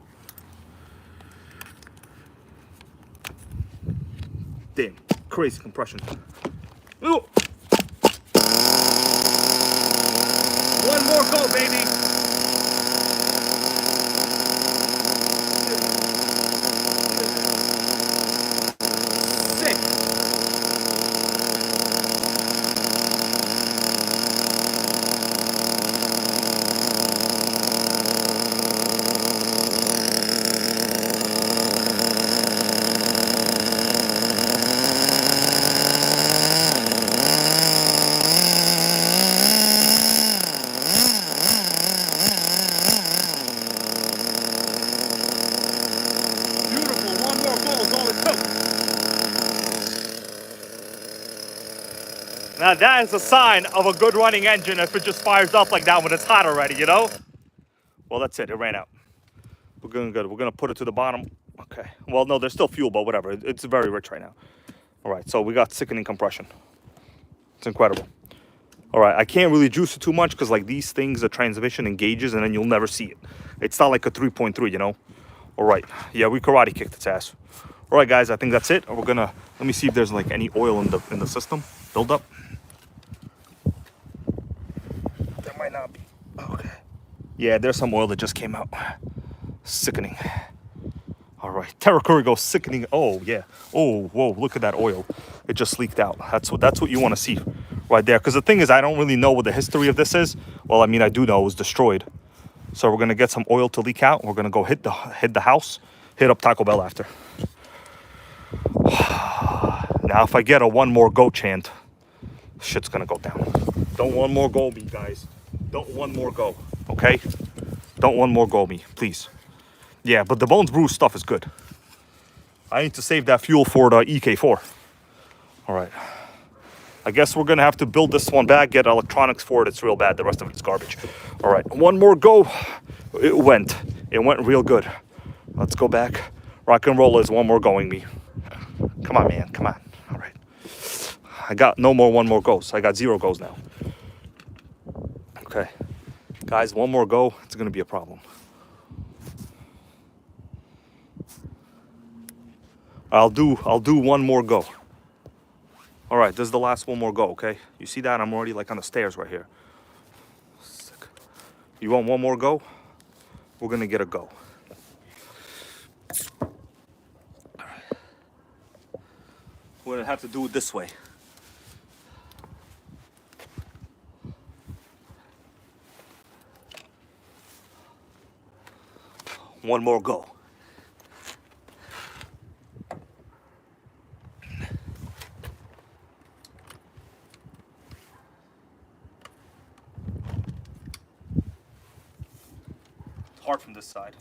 Damn, crazy compression. Ooh. One more go, baby. Sick. Beautiful. One more go is all it took. Now that is a sign of a good running engine if it just fires up like that when it's hot already, you know? Well, that's it. It ran out. We're gonna put it to the bottom. Okay. Well, no, there's still fuel, but whatever. It's very rich right now. All right. So we got sickening compression. It's incredible. All right. I can't really juice it too much because like these things, the transmission engages and then you'll never see it. It's not like a 3.3, you know? All right. Yeah, we karate kicked its ass. All right, guys. I think that's it. We're gonna let me see if there's like any oil in the system build up. There might not be. Okay. Yeah, there's some oil that just came out. Sickening. All right, Terracurigo sickening. Oh yeah. Oh whoa! Look at that oil. It just leaked out. That's what you want to see, right there. Because the thing is, I don't really know what the history of this is. Well, I mean, I do know it was destroyed. So we're gonna get some oil to leak out. We're gonna go hit the house, hit up Taco Bell after. Now, if I get a one more go chant, shit's gonna go down. Don't one more go me, guys. Don't one more go. Okay? Don't one more go me, please. Yeah, but the Bones Brew stuff is good. I need to save that fuel for the EK4. All right. I guess we're going to have to build this one back, get electronics for it. It's real bad. The rest of it's garbage. All right. One more go. It went. It went real good. Let's go back. Rock and roll is one more going me. Come on, man. Come on. All right. I got no more one more goes. I got 0 goes now. Okay. Guys, one more go. It's going to be a problem. I'll do one more go. All right, this is the last one more go, okay? You see that? I'm already like on the stairs right here. Sick. You want one more go? We're gonna get a go. All right. We're gonna have to do it this way. One more go. Hard from this side.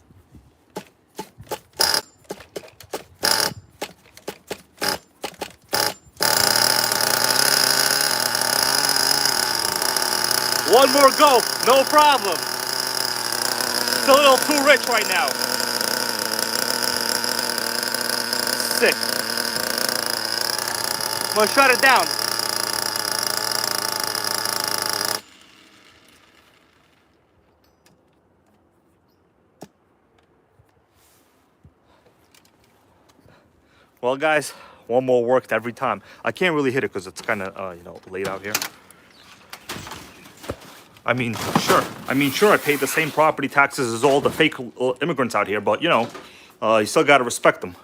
One more go, no problem. It's a little too rich right now. Sick. I'm gonna shut it down. Well, guys, one more worked every time. I can't really hit it because it's kind of, laid out here. I mean, sure, I paid the same property taxes as all the fake immigrants out here, but, you still got to respect them.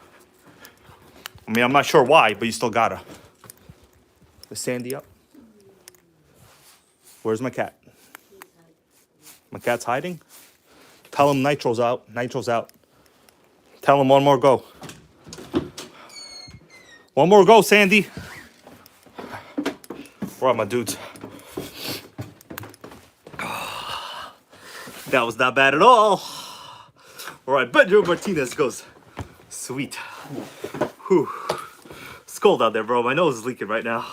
I mean, I'm not sure why, but you still got to. Is Sandy up? Where's my cat? My cat's hiding? Tell him Nitro's out. Nitro's out. Tell him one more go. One more go, Sandy. Where are my dudes? That was not bad at all. All right, Pedro Martinez goes. Sweet. Whew. It's cold out there, bro. My nose is leaking right now.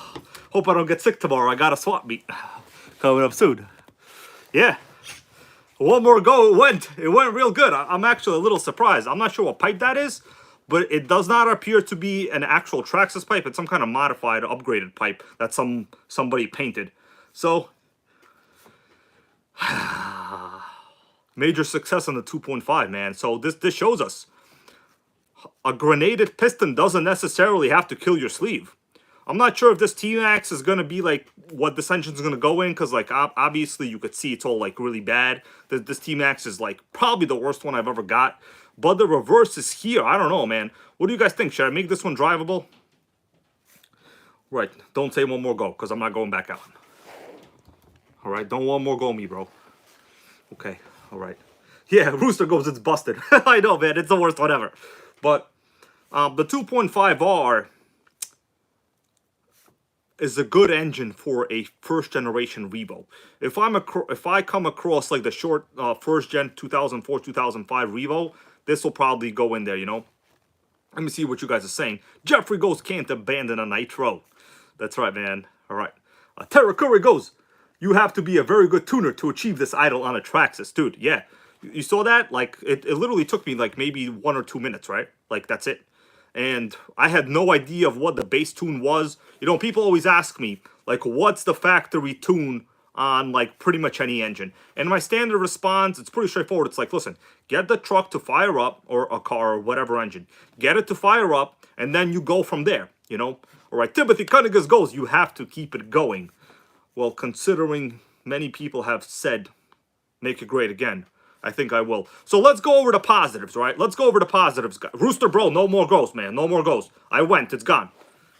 Hope I don't get sick tomorrow. I got a swap meet coming up soon. Yeah. One more go. It went real good. I'm actually a little surprised. I'm not sure what pipe that is, but it does not appear to be an actual Traxxas pipe. It's some kind of modified, upgraded pipe that somebody painted. So, Major success on the 2.5, man. So this shows us a grenaded piston doesn't necessarily have to kill your sleeve. I'm not sure if this T-Maxx is going to be like what this engine's going to go in, because like obviously you could see it's all like really bad. This T-Maxx is like probably the worst one I've ever got. But the reverse is here. I don't know, man. What do you guys think? Should I make this one drivable? Right. Don't say one more go, because I'm not going back out. All right. Don't one more go me, bro. Okay. All right. Yeah, Rooster goes, it's busted. I know, man. It's the worst one ever. But the 2.5R is a good engine for a first generation Revo. If I come across like the short first gen 2004 2005 Revo, this will probably go in there, you know. Let me see what you guys are saying. Jeffrey goes, can't abandon a Nitro. That's right, man. All right. Terra Curry goes, you have to be a very good tuner to achieve this idle on a Traxxas. Dude, yeah. You saw that? Like, it literally took me like maybe 1 or 2 minutes, right? Like, that's it. And I had no idea of what the base tune was. You know, people always ask me, like, what's the factory tune on, like, pretty much any engine? And my standard response, it's pretty straightforward. It's like, listen, get the truck to fire up, or a car, or whatever engine. Get it to fire up, and then you go from there, you know? All right, Timothy Cunningham goes, you have to keep it going. Well, considering many people have said, make it great again, I think I will. So let's go over the positives, right? Let's go over the positives. Rooster, bro, no more goes, man. No more goes. I went. It's gone.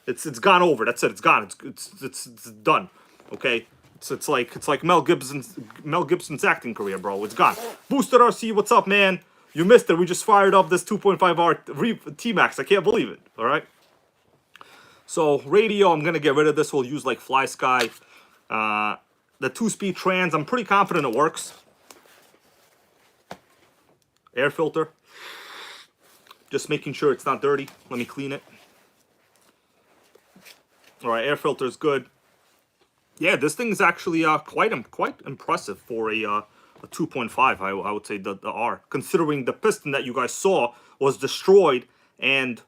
It's gone over. That's it. It's gone. It's done. Okay. It's like Mel Gibson's acting career, bro. It's gone. Boosted RC, what's up, man? You missed it. We just fired up this 2.5R T-Maxx. I can't believe it. All right. So radio, I'm gonna get rid of this. We'll use like Fly Sky. The 2-speed trans, I'm pretty confident it works. Air filter. Just making sure it's not dirty. Let me clean it. All right, air filter is good. Yeah, this thing is actually quite impressive for a 2.5. I would say the R, considering the piston that you guys saw was destroyed, and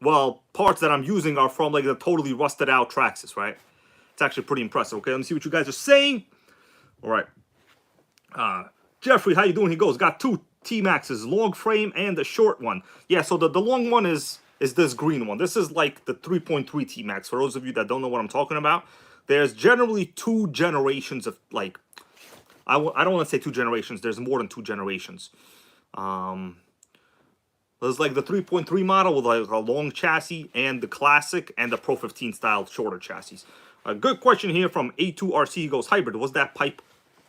well, parts that I'm using are from like the totally rusted out Traxxas, right? It's actually pretty impressive. Okay, let me see what you guys are saying. All right. Jeffrey, how you doing? He goes, got 2 T-Maxxes, long frame and the short one. Yeah, so the long one is this green one. This is like the 3.3 T-Maxx. For those of you that don't know what I'm talking about, there's generally 2 generations of, like, I don't want to say 2 generations. There's more than 2 generations. There's like the 3.3 model with like a long chassis, and the classic and the Pro 15 style shorter chassis. A good question here from A2RC. Goes, hybrid, was that pipe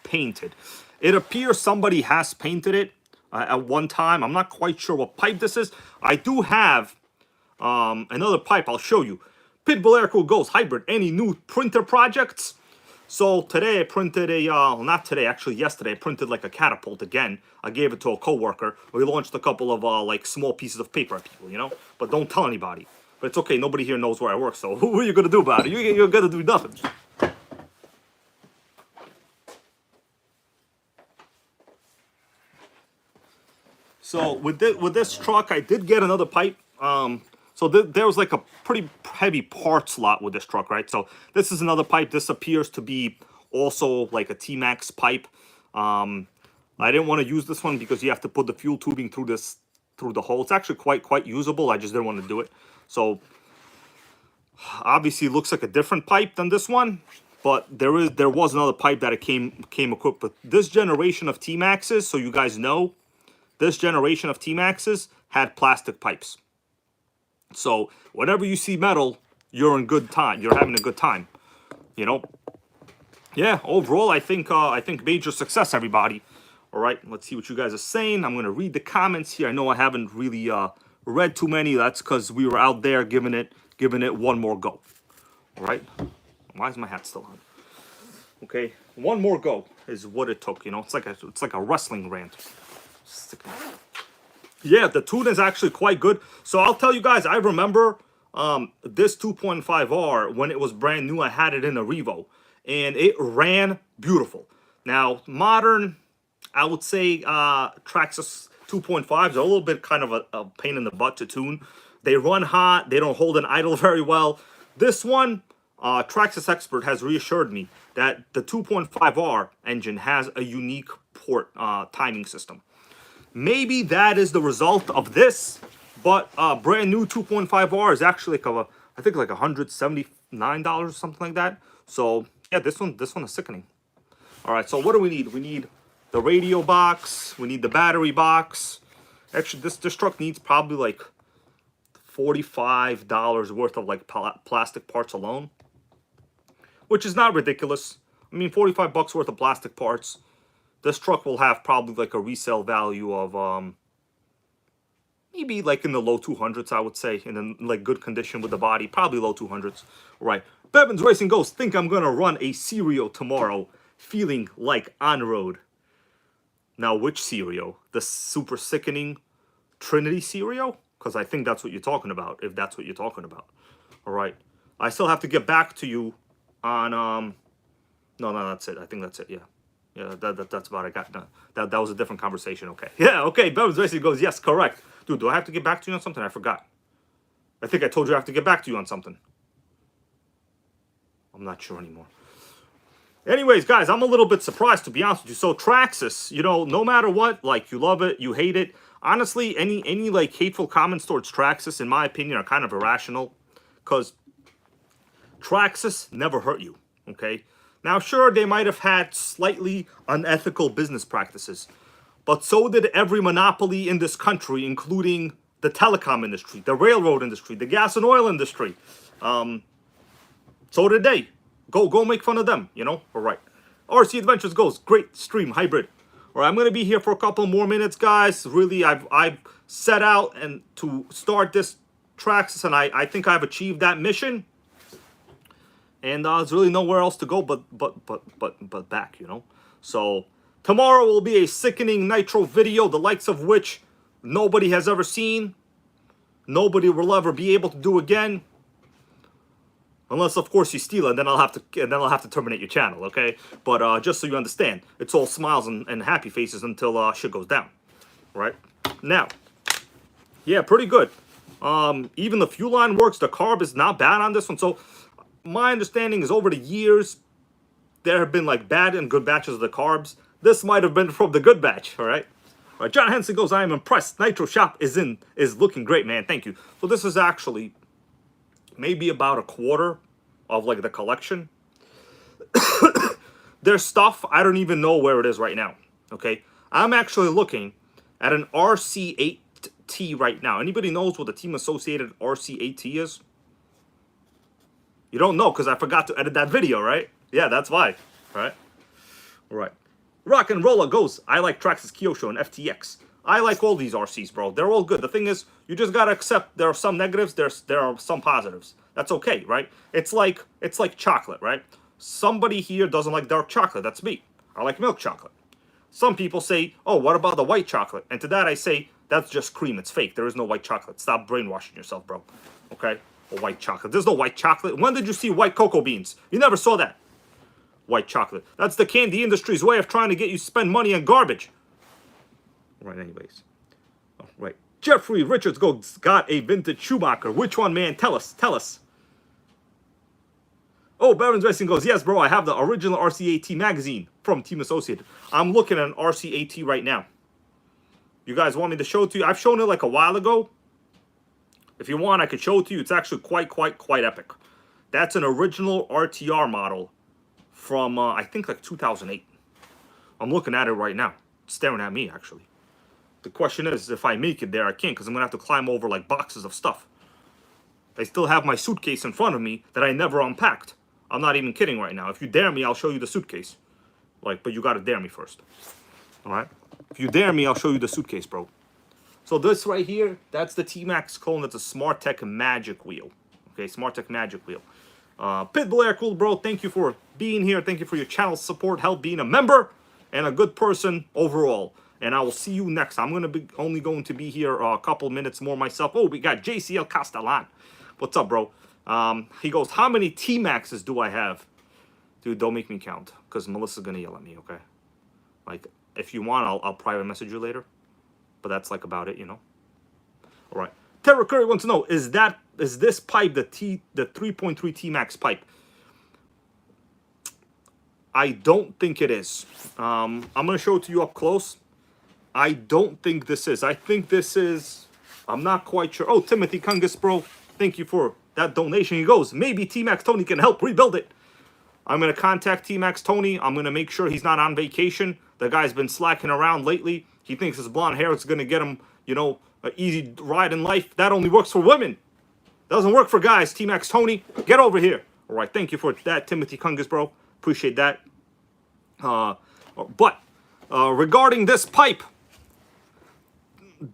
painted? It appears somebody has painted it at one time. I'm not quite sure what pipe this is. I do have another pipe I'll show you. Pitbull Airco goes, hybrid, any new printer projects? So today I printed a, not today, actually yesterday, I printed like a catapult again. I gave it to a coworker. We launched a couple of like small pieces of paper at people, you know? But don't tell anybody. But it's okay, nobody here knows where I work, so what are you gonna do about it? You're gonna do nothing. So with this truck, I did get another pipe. So there was like a pretty heavy parts lot with this truck, right? So this is another pipe. This appears to be also like a T-Maxx pipe. I didn't want to use this one because you have to put the fuel tubing through the hole. It's actually quite usable. I just didn't want to do it. So obviously it looks like a different pipe than this one, but there was another pipe that it came equipped with. This generation of T-Maxxes, so you guys know, this generation of T-Maxxes had plastic pipes. So whenever you see metal, you're in good time. You're having a good time, you know. Yeah, overall, I think major success, everybody. All right, let's see what you guys are saying. I'm gonna read the comments here. I know I haven't really read too many. That's because we were out there giving it one more go. All right. Why is my hat still on? Okay, one more go is what it took. You know, it's like a wrestling rant. Yeah, the tune is actually quite good. So I'll tell you guys, I remember this 2.5R when it was brand new. I had it in a Revo, and it ran beautiful. Now, modern, I would say Traxxas 2.5s are a little bit kind of a pain in the butt to tune. They run hot. They don't hold an idle very well. This one, Traxxas Expert has reassured me that the 2.5R engine has a unique port timing system. Maybe that is the result of this, but brand new 2.5R is actually like I think like $179 or something like that. So yeah, this one is sickening. All right, so what do we need? We need the radio box. We need the battery box. Actually, this truck needs probably like $45 worth of like plastic parts alone, which is not ridiculous. I mean, 45 bucks worth of plastic parts. This truck will have probably like a resale value of maybe like in the low 200s, I would say, in like good condition with the body, probably low 200s. All right, Bevins Racing Ghost, think I'm gonna run a cereal tomorrow, feeling like on road. Now, which cereal? The super sickening Trinity cereal? Because I think that's what you're talking about, if that's what you're talking about. All right, I still have to get back to you on no, that's it. I think that's it. Yeah, that's about it. That was a different conversation. Okay, yeah, okay. Bevins Racing goes, yes, correct. Dude, do I have to get back to you on something? I forgot. I think I told you I have to get back to you on something. I'm not sure anymore. Anyways, guys, I'm a little bit surprised, to be honest with you. So Traxxas, you know, no matter what, like, you love it, you hate it. Honestly, any like hateful comments towards Traxxas, in my opinion, are kind of irrational, because Traxxas never hurt you. Okay. Now, sure, they might have had slightly unethical business practices, but so did every monopoly in this country, including the telecom industry, the railroad industry, the gas and oil industry. So did they. Go make fun of them, you know? All right. RC Adventures goes, great stream, hybrid. All right, I'm going to be here for a couple more minutes, guys. Really, I've set out and to start this Traxxas, and I think I've achieved that mission. And there's really nowhere else to go but back, you know? So tomorrow will be a sickening Nitro video, the likes of which nobody has ever seen. Nobody will ever be able to do again. Unless, of course, you steal it, and then I'll have to terminate your channel, okay? But just so you understand, it's all smiles and happy faces until shit goes down, right? Now, yeah, pretty good. Even the fuel line works. The carb is not bad on this one. So my understanding is over the years, there have been like bad and good batches of the carbs. This might have been from the good batch, all right? All right, John Henson goes, I am impressed. Nitro shop is looking great, man. Thank you. So this is actually maybe about a quarter of like the collection. There's stuff I don't even know where it is right now. Okay, I'm actually looking at an RC8T right now. Anybody knows what the team associated RC8T is? You don't know because I forgot to edit that video, right? Yeah, that's why. Right? All right. Rock and Roller goes, I like Traxxas Kyosho and FTX. I like all these RCs, bro. They're all good. The thing is, you just gotta accept there are some negatives, there are some positives. That's okay, right? It's like chocolate, right? Somebody here doesn't like dark chocolate. That's me. I like milk chocolate. Some people say, oh, what about the white chocolate? And to that I say, that's just cream. It's fake. There is no white chocolate. Stop brainwashing yourself, bro. Okay? Or white chocolate. There's no white chocolate. When did you see white cocoa beans? You never saw that. White chocolate. That's the candy industry's way of trying to get you to spend money on garbage. Right, anyways. All right. Jeffrey Richards got a vintage Schumacher. Which one, man? Tell us. Oh, Bevins Racing goes, yes, bro, I have the original RC8T magazine from Team Associated. I'm looking at an RC8T right now. You guys want me to show it to you? I've shown it like a while ago. If you want, I could show it to you. It's actually quite epic. That's an original RTR model from, I think, like 2008. I'm looking at it right now. It's staring at me, actually. The question is, if I make it there, I can't, because I'm going to have to climb over, like, boxes of stuff. I still have my suitcase in front of me that I never unpacked. I'm not even kidding right now. If you dare me, I'll show you the suitcase. Like, but you got to dare me first. All right? If you dare me, I'll show you the suitcase, bro. So this right here, that's the T-Maxx clone. That's a SmartTech Magic Wheel. Okay, SmartTech Magic Wheel. Pitbull Air Cool, bro, thank you for being here. Thank you for your channel support, help being a member, and a good person overall. And I will see you next. I'm only going to be here a couple minutes more myself. Oh, we got JCL Castellan. What's up, bro? He goes, how many T-Maxes do I have? Dude, don't make me count, because Melissa's going to yell at me, okay? Like, if you want, I'll private message you later. But that's, like, about it, you know? All right. Terra Curry wants to know, is this pipe the 3.3 T-Maxx pipe? I don't think it is. I'm going to show it to you up close. I don't think this is. I think this is... I'm not quite sure. Oh, Timothy Kungus, bro. Thank you for that donation. He goes, maybe T-Maxx Tony can help rebuild it. I'm going to contact T-Maxx Tony. I'm going to make sure he's not on vacation. The guy's been slacking around lately. He thinks his blonde hair is going to get him, you know, an easy ride in life. That only works for women. Doesn't work for guys. T-Maxx Tony, get over here. All right, thank you for that, Timothy Kungus, bro. Appreciate that. Regarding this pipe,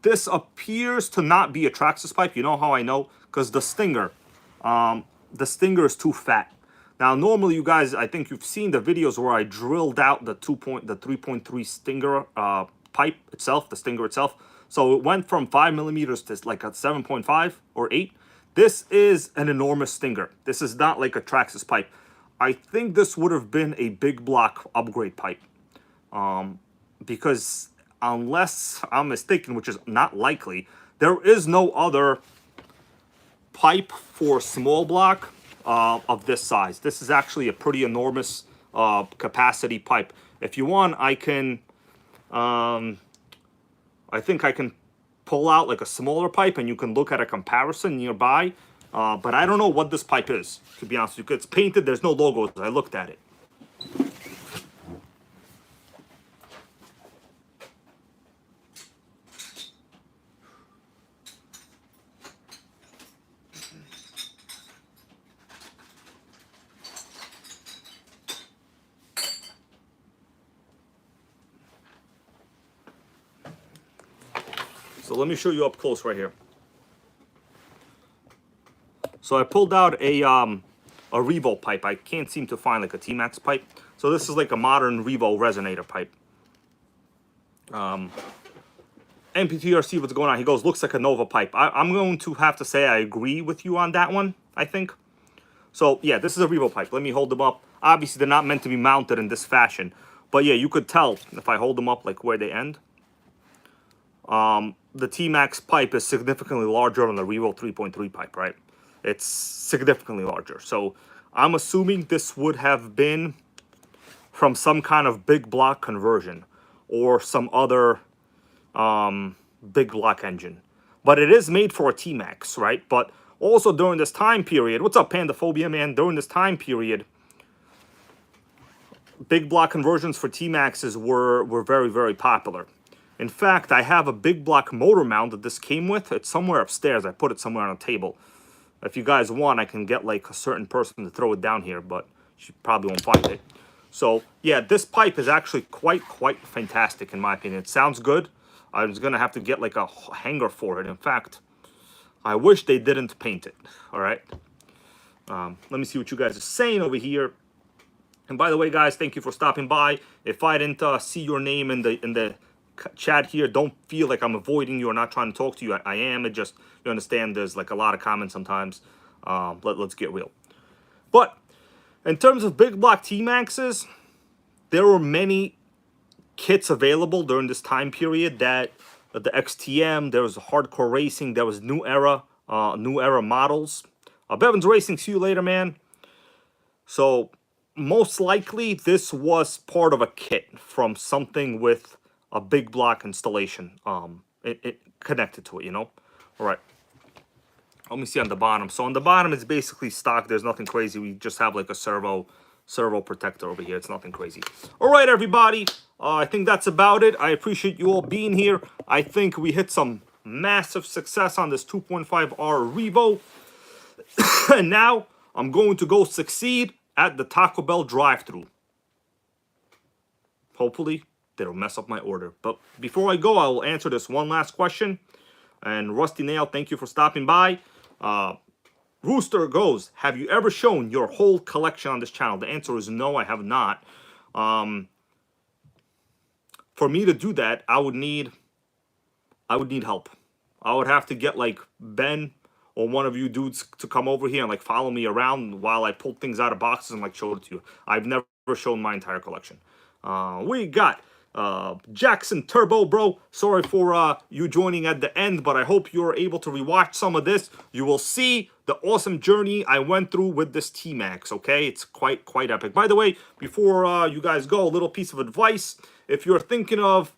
this appears to not be a Traxxas pipe. You know how I know? Because the stinger is too fat. Now, normally, you guys, I think you've seen the videos where I drilled out the 3.3 stinger pipe itself, the stinger itself. So it went from 5 millimeters to like a 7.5 or 8. This is an enormous stinger. This is not like a Traxxas pipe. I think this would have been a big block upgrade pipe. Because unless I'm mistaken, which is not likely, there is no other pipe for small block of this size. This is actually a pretty enormous capacity pipe. If you want, I can, I think I can pull out like a smaller pipe and you can look at a comparison nearby. But I don't know what this pipe is, to be honest with you. It's painted, there's no logos. I looked at it. So let me show you up close right here. So I pulled out a Revo pipe. I can't seem to find like a T-Maxx pipe. So this is like a modern Revo resonator pipe. MPTRC, what's going on? He goes, looks like a Nova pipe. I'm going to have to say I agree with you on that one, I think. So yeah, this is a Revo pipe. Let me hold them up. Obviously, they're not meant to be mounted in this fashion. But yeah, you could tell if I hold them up like where they end. The T-Maxx pipe is significantly larger than the Revo 3.3 pipe, right? It's significantly larger. So I'm assuming this would have been from some kind of big block conversion or some other big block engine. But it is made for a T-Maxx, right? But also during this time period, what's up, Pandaphobia, man? During this time period, big block conversions for T-Maxxes were very, very popular. In fact, I have a big block motor mount that this came with. It's somewhere upstairs. I put it somewhere on a table. If you guys want, I can get like a certain person to throw it down here, but she probably won't find it. So yeah, this pipe is actually quite fantastic in my opinion. It sounds good. I was gonna have to get like a hanger for it. In fact, I wish they didn't paint it. All right. Let me see what you guys are saying over here. And by the way, guys, thank you for stopping by. If I didn't see your name in the chat here, don't feel like I'm avoiding you or not trying to talk to you. I am. It just, you understand, there's like a lot of comments sometimes. Let's get real. But in terms of big block T-Maxxes, there were many kits available during this time period that the XTM, there was hardcore racing, there was new era models. Bevan's Racing, see you later, man. So most likely this was part of a kit from something with a big block installation it connected to it, you know. All right, let me see on the bottom. So on the bottom it's basically stock. There's nothing crazy. We just have like a servo protector over here. It's nothing crazy. All right, everybody, I think that's about it. I appreciate you all being here. I think we hit some massive success on this 2.5R Revo. And now I'm going to go succeed at the Taco Bell drive-thru. Hopefully that'll mess up my order. But before I go, I will answer this one last question. And Rusty Nail, thank you for stopping by. Rooster goes, have you ever shown your whole collection on this channel? The answer is no, I have not. For me to do that, I would need help. I would have to get like Ben or one of you dudes to come over here and like follow me around while I pull things out of boxes and like show it to you. I've never shown my entire collection. We got Jackson Turbo, bro. Sorry for you joining at the end, but I hope you're able to rewatch some of this. You will see the awesome journey I went through with this T-Maxx, okay? It's quite epic. By the way, before you guys go, a little piece of advice. If you're thinking of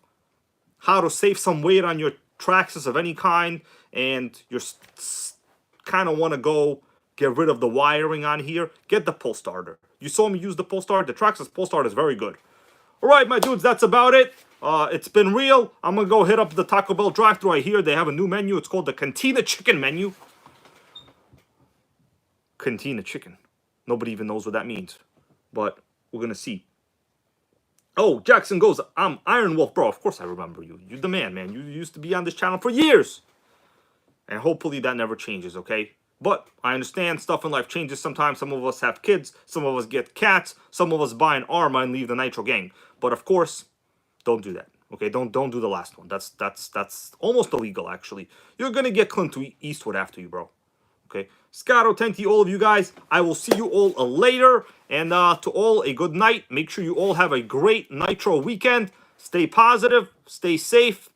how to save some weight on your Traxxas of any kind, and you're kind of want to go get rid of the wiring on here, get the pull starter. You saw me use the pull starter. The Traxxas pull starter is very good. All right, my dudes, that's about it. It's been real. I'm going to go hit up the Taco Bell drive-thru. I hear they have a new menu. It's called the Cantina Chicken menu. Cantina Chicken. Nobody even knows what that means. But we're going to see. Oh, Jackson goes, I'm Iron Wolf. Bro, of course I remember you. You're the man, man. You used to be on this channel for years. And hopefully that never changes, okay? But I understand stuff in life changes sometimes. Some of us have kids. Some of us get cats. Some of us buy an Arma and leave the Nitro gang. But of course, don't do that. Okay, don't do the last one. That's almost illegal, actually. You're gonna get Clint Eastwood after you, bro. Okay, Scotto, thank you all of you guys. I will see you all later. And to all, a good night. Make sure you all have a great Nitro weekend. Stay positive. Stay safe.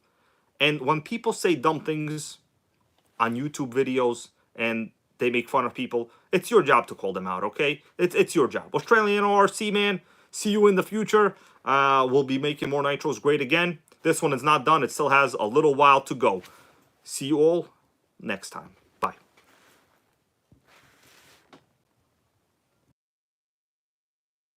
And when people say dumb things on YouTube videos and they make fun of people, it's your job to call them out, okay? It's your job. Australian ORC, man. See you in the future. We'll be making more Nitros great again. This one is not done. It still has a little while to go. See you all next time.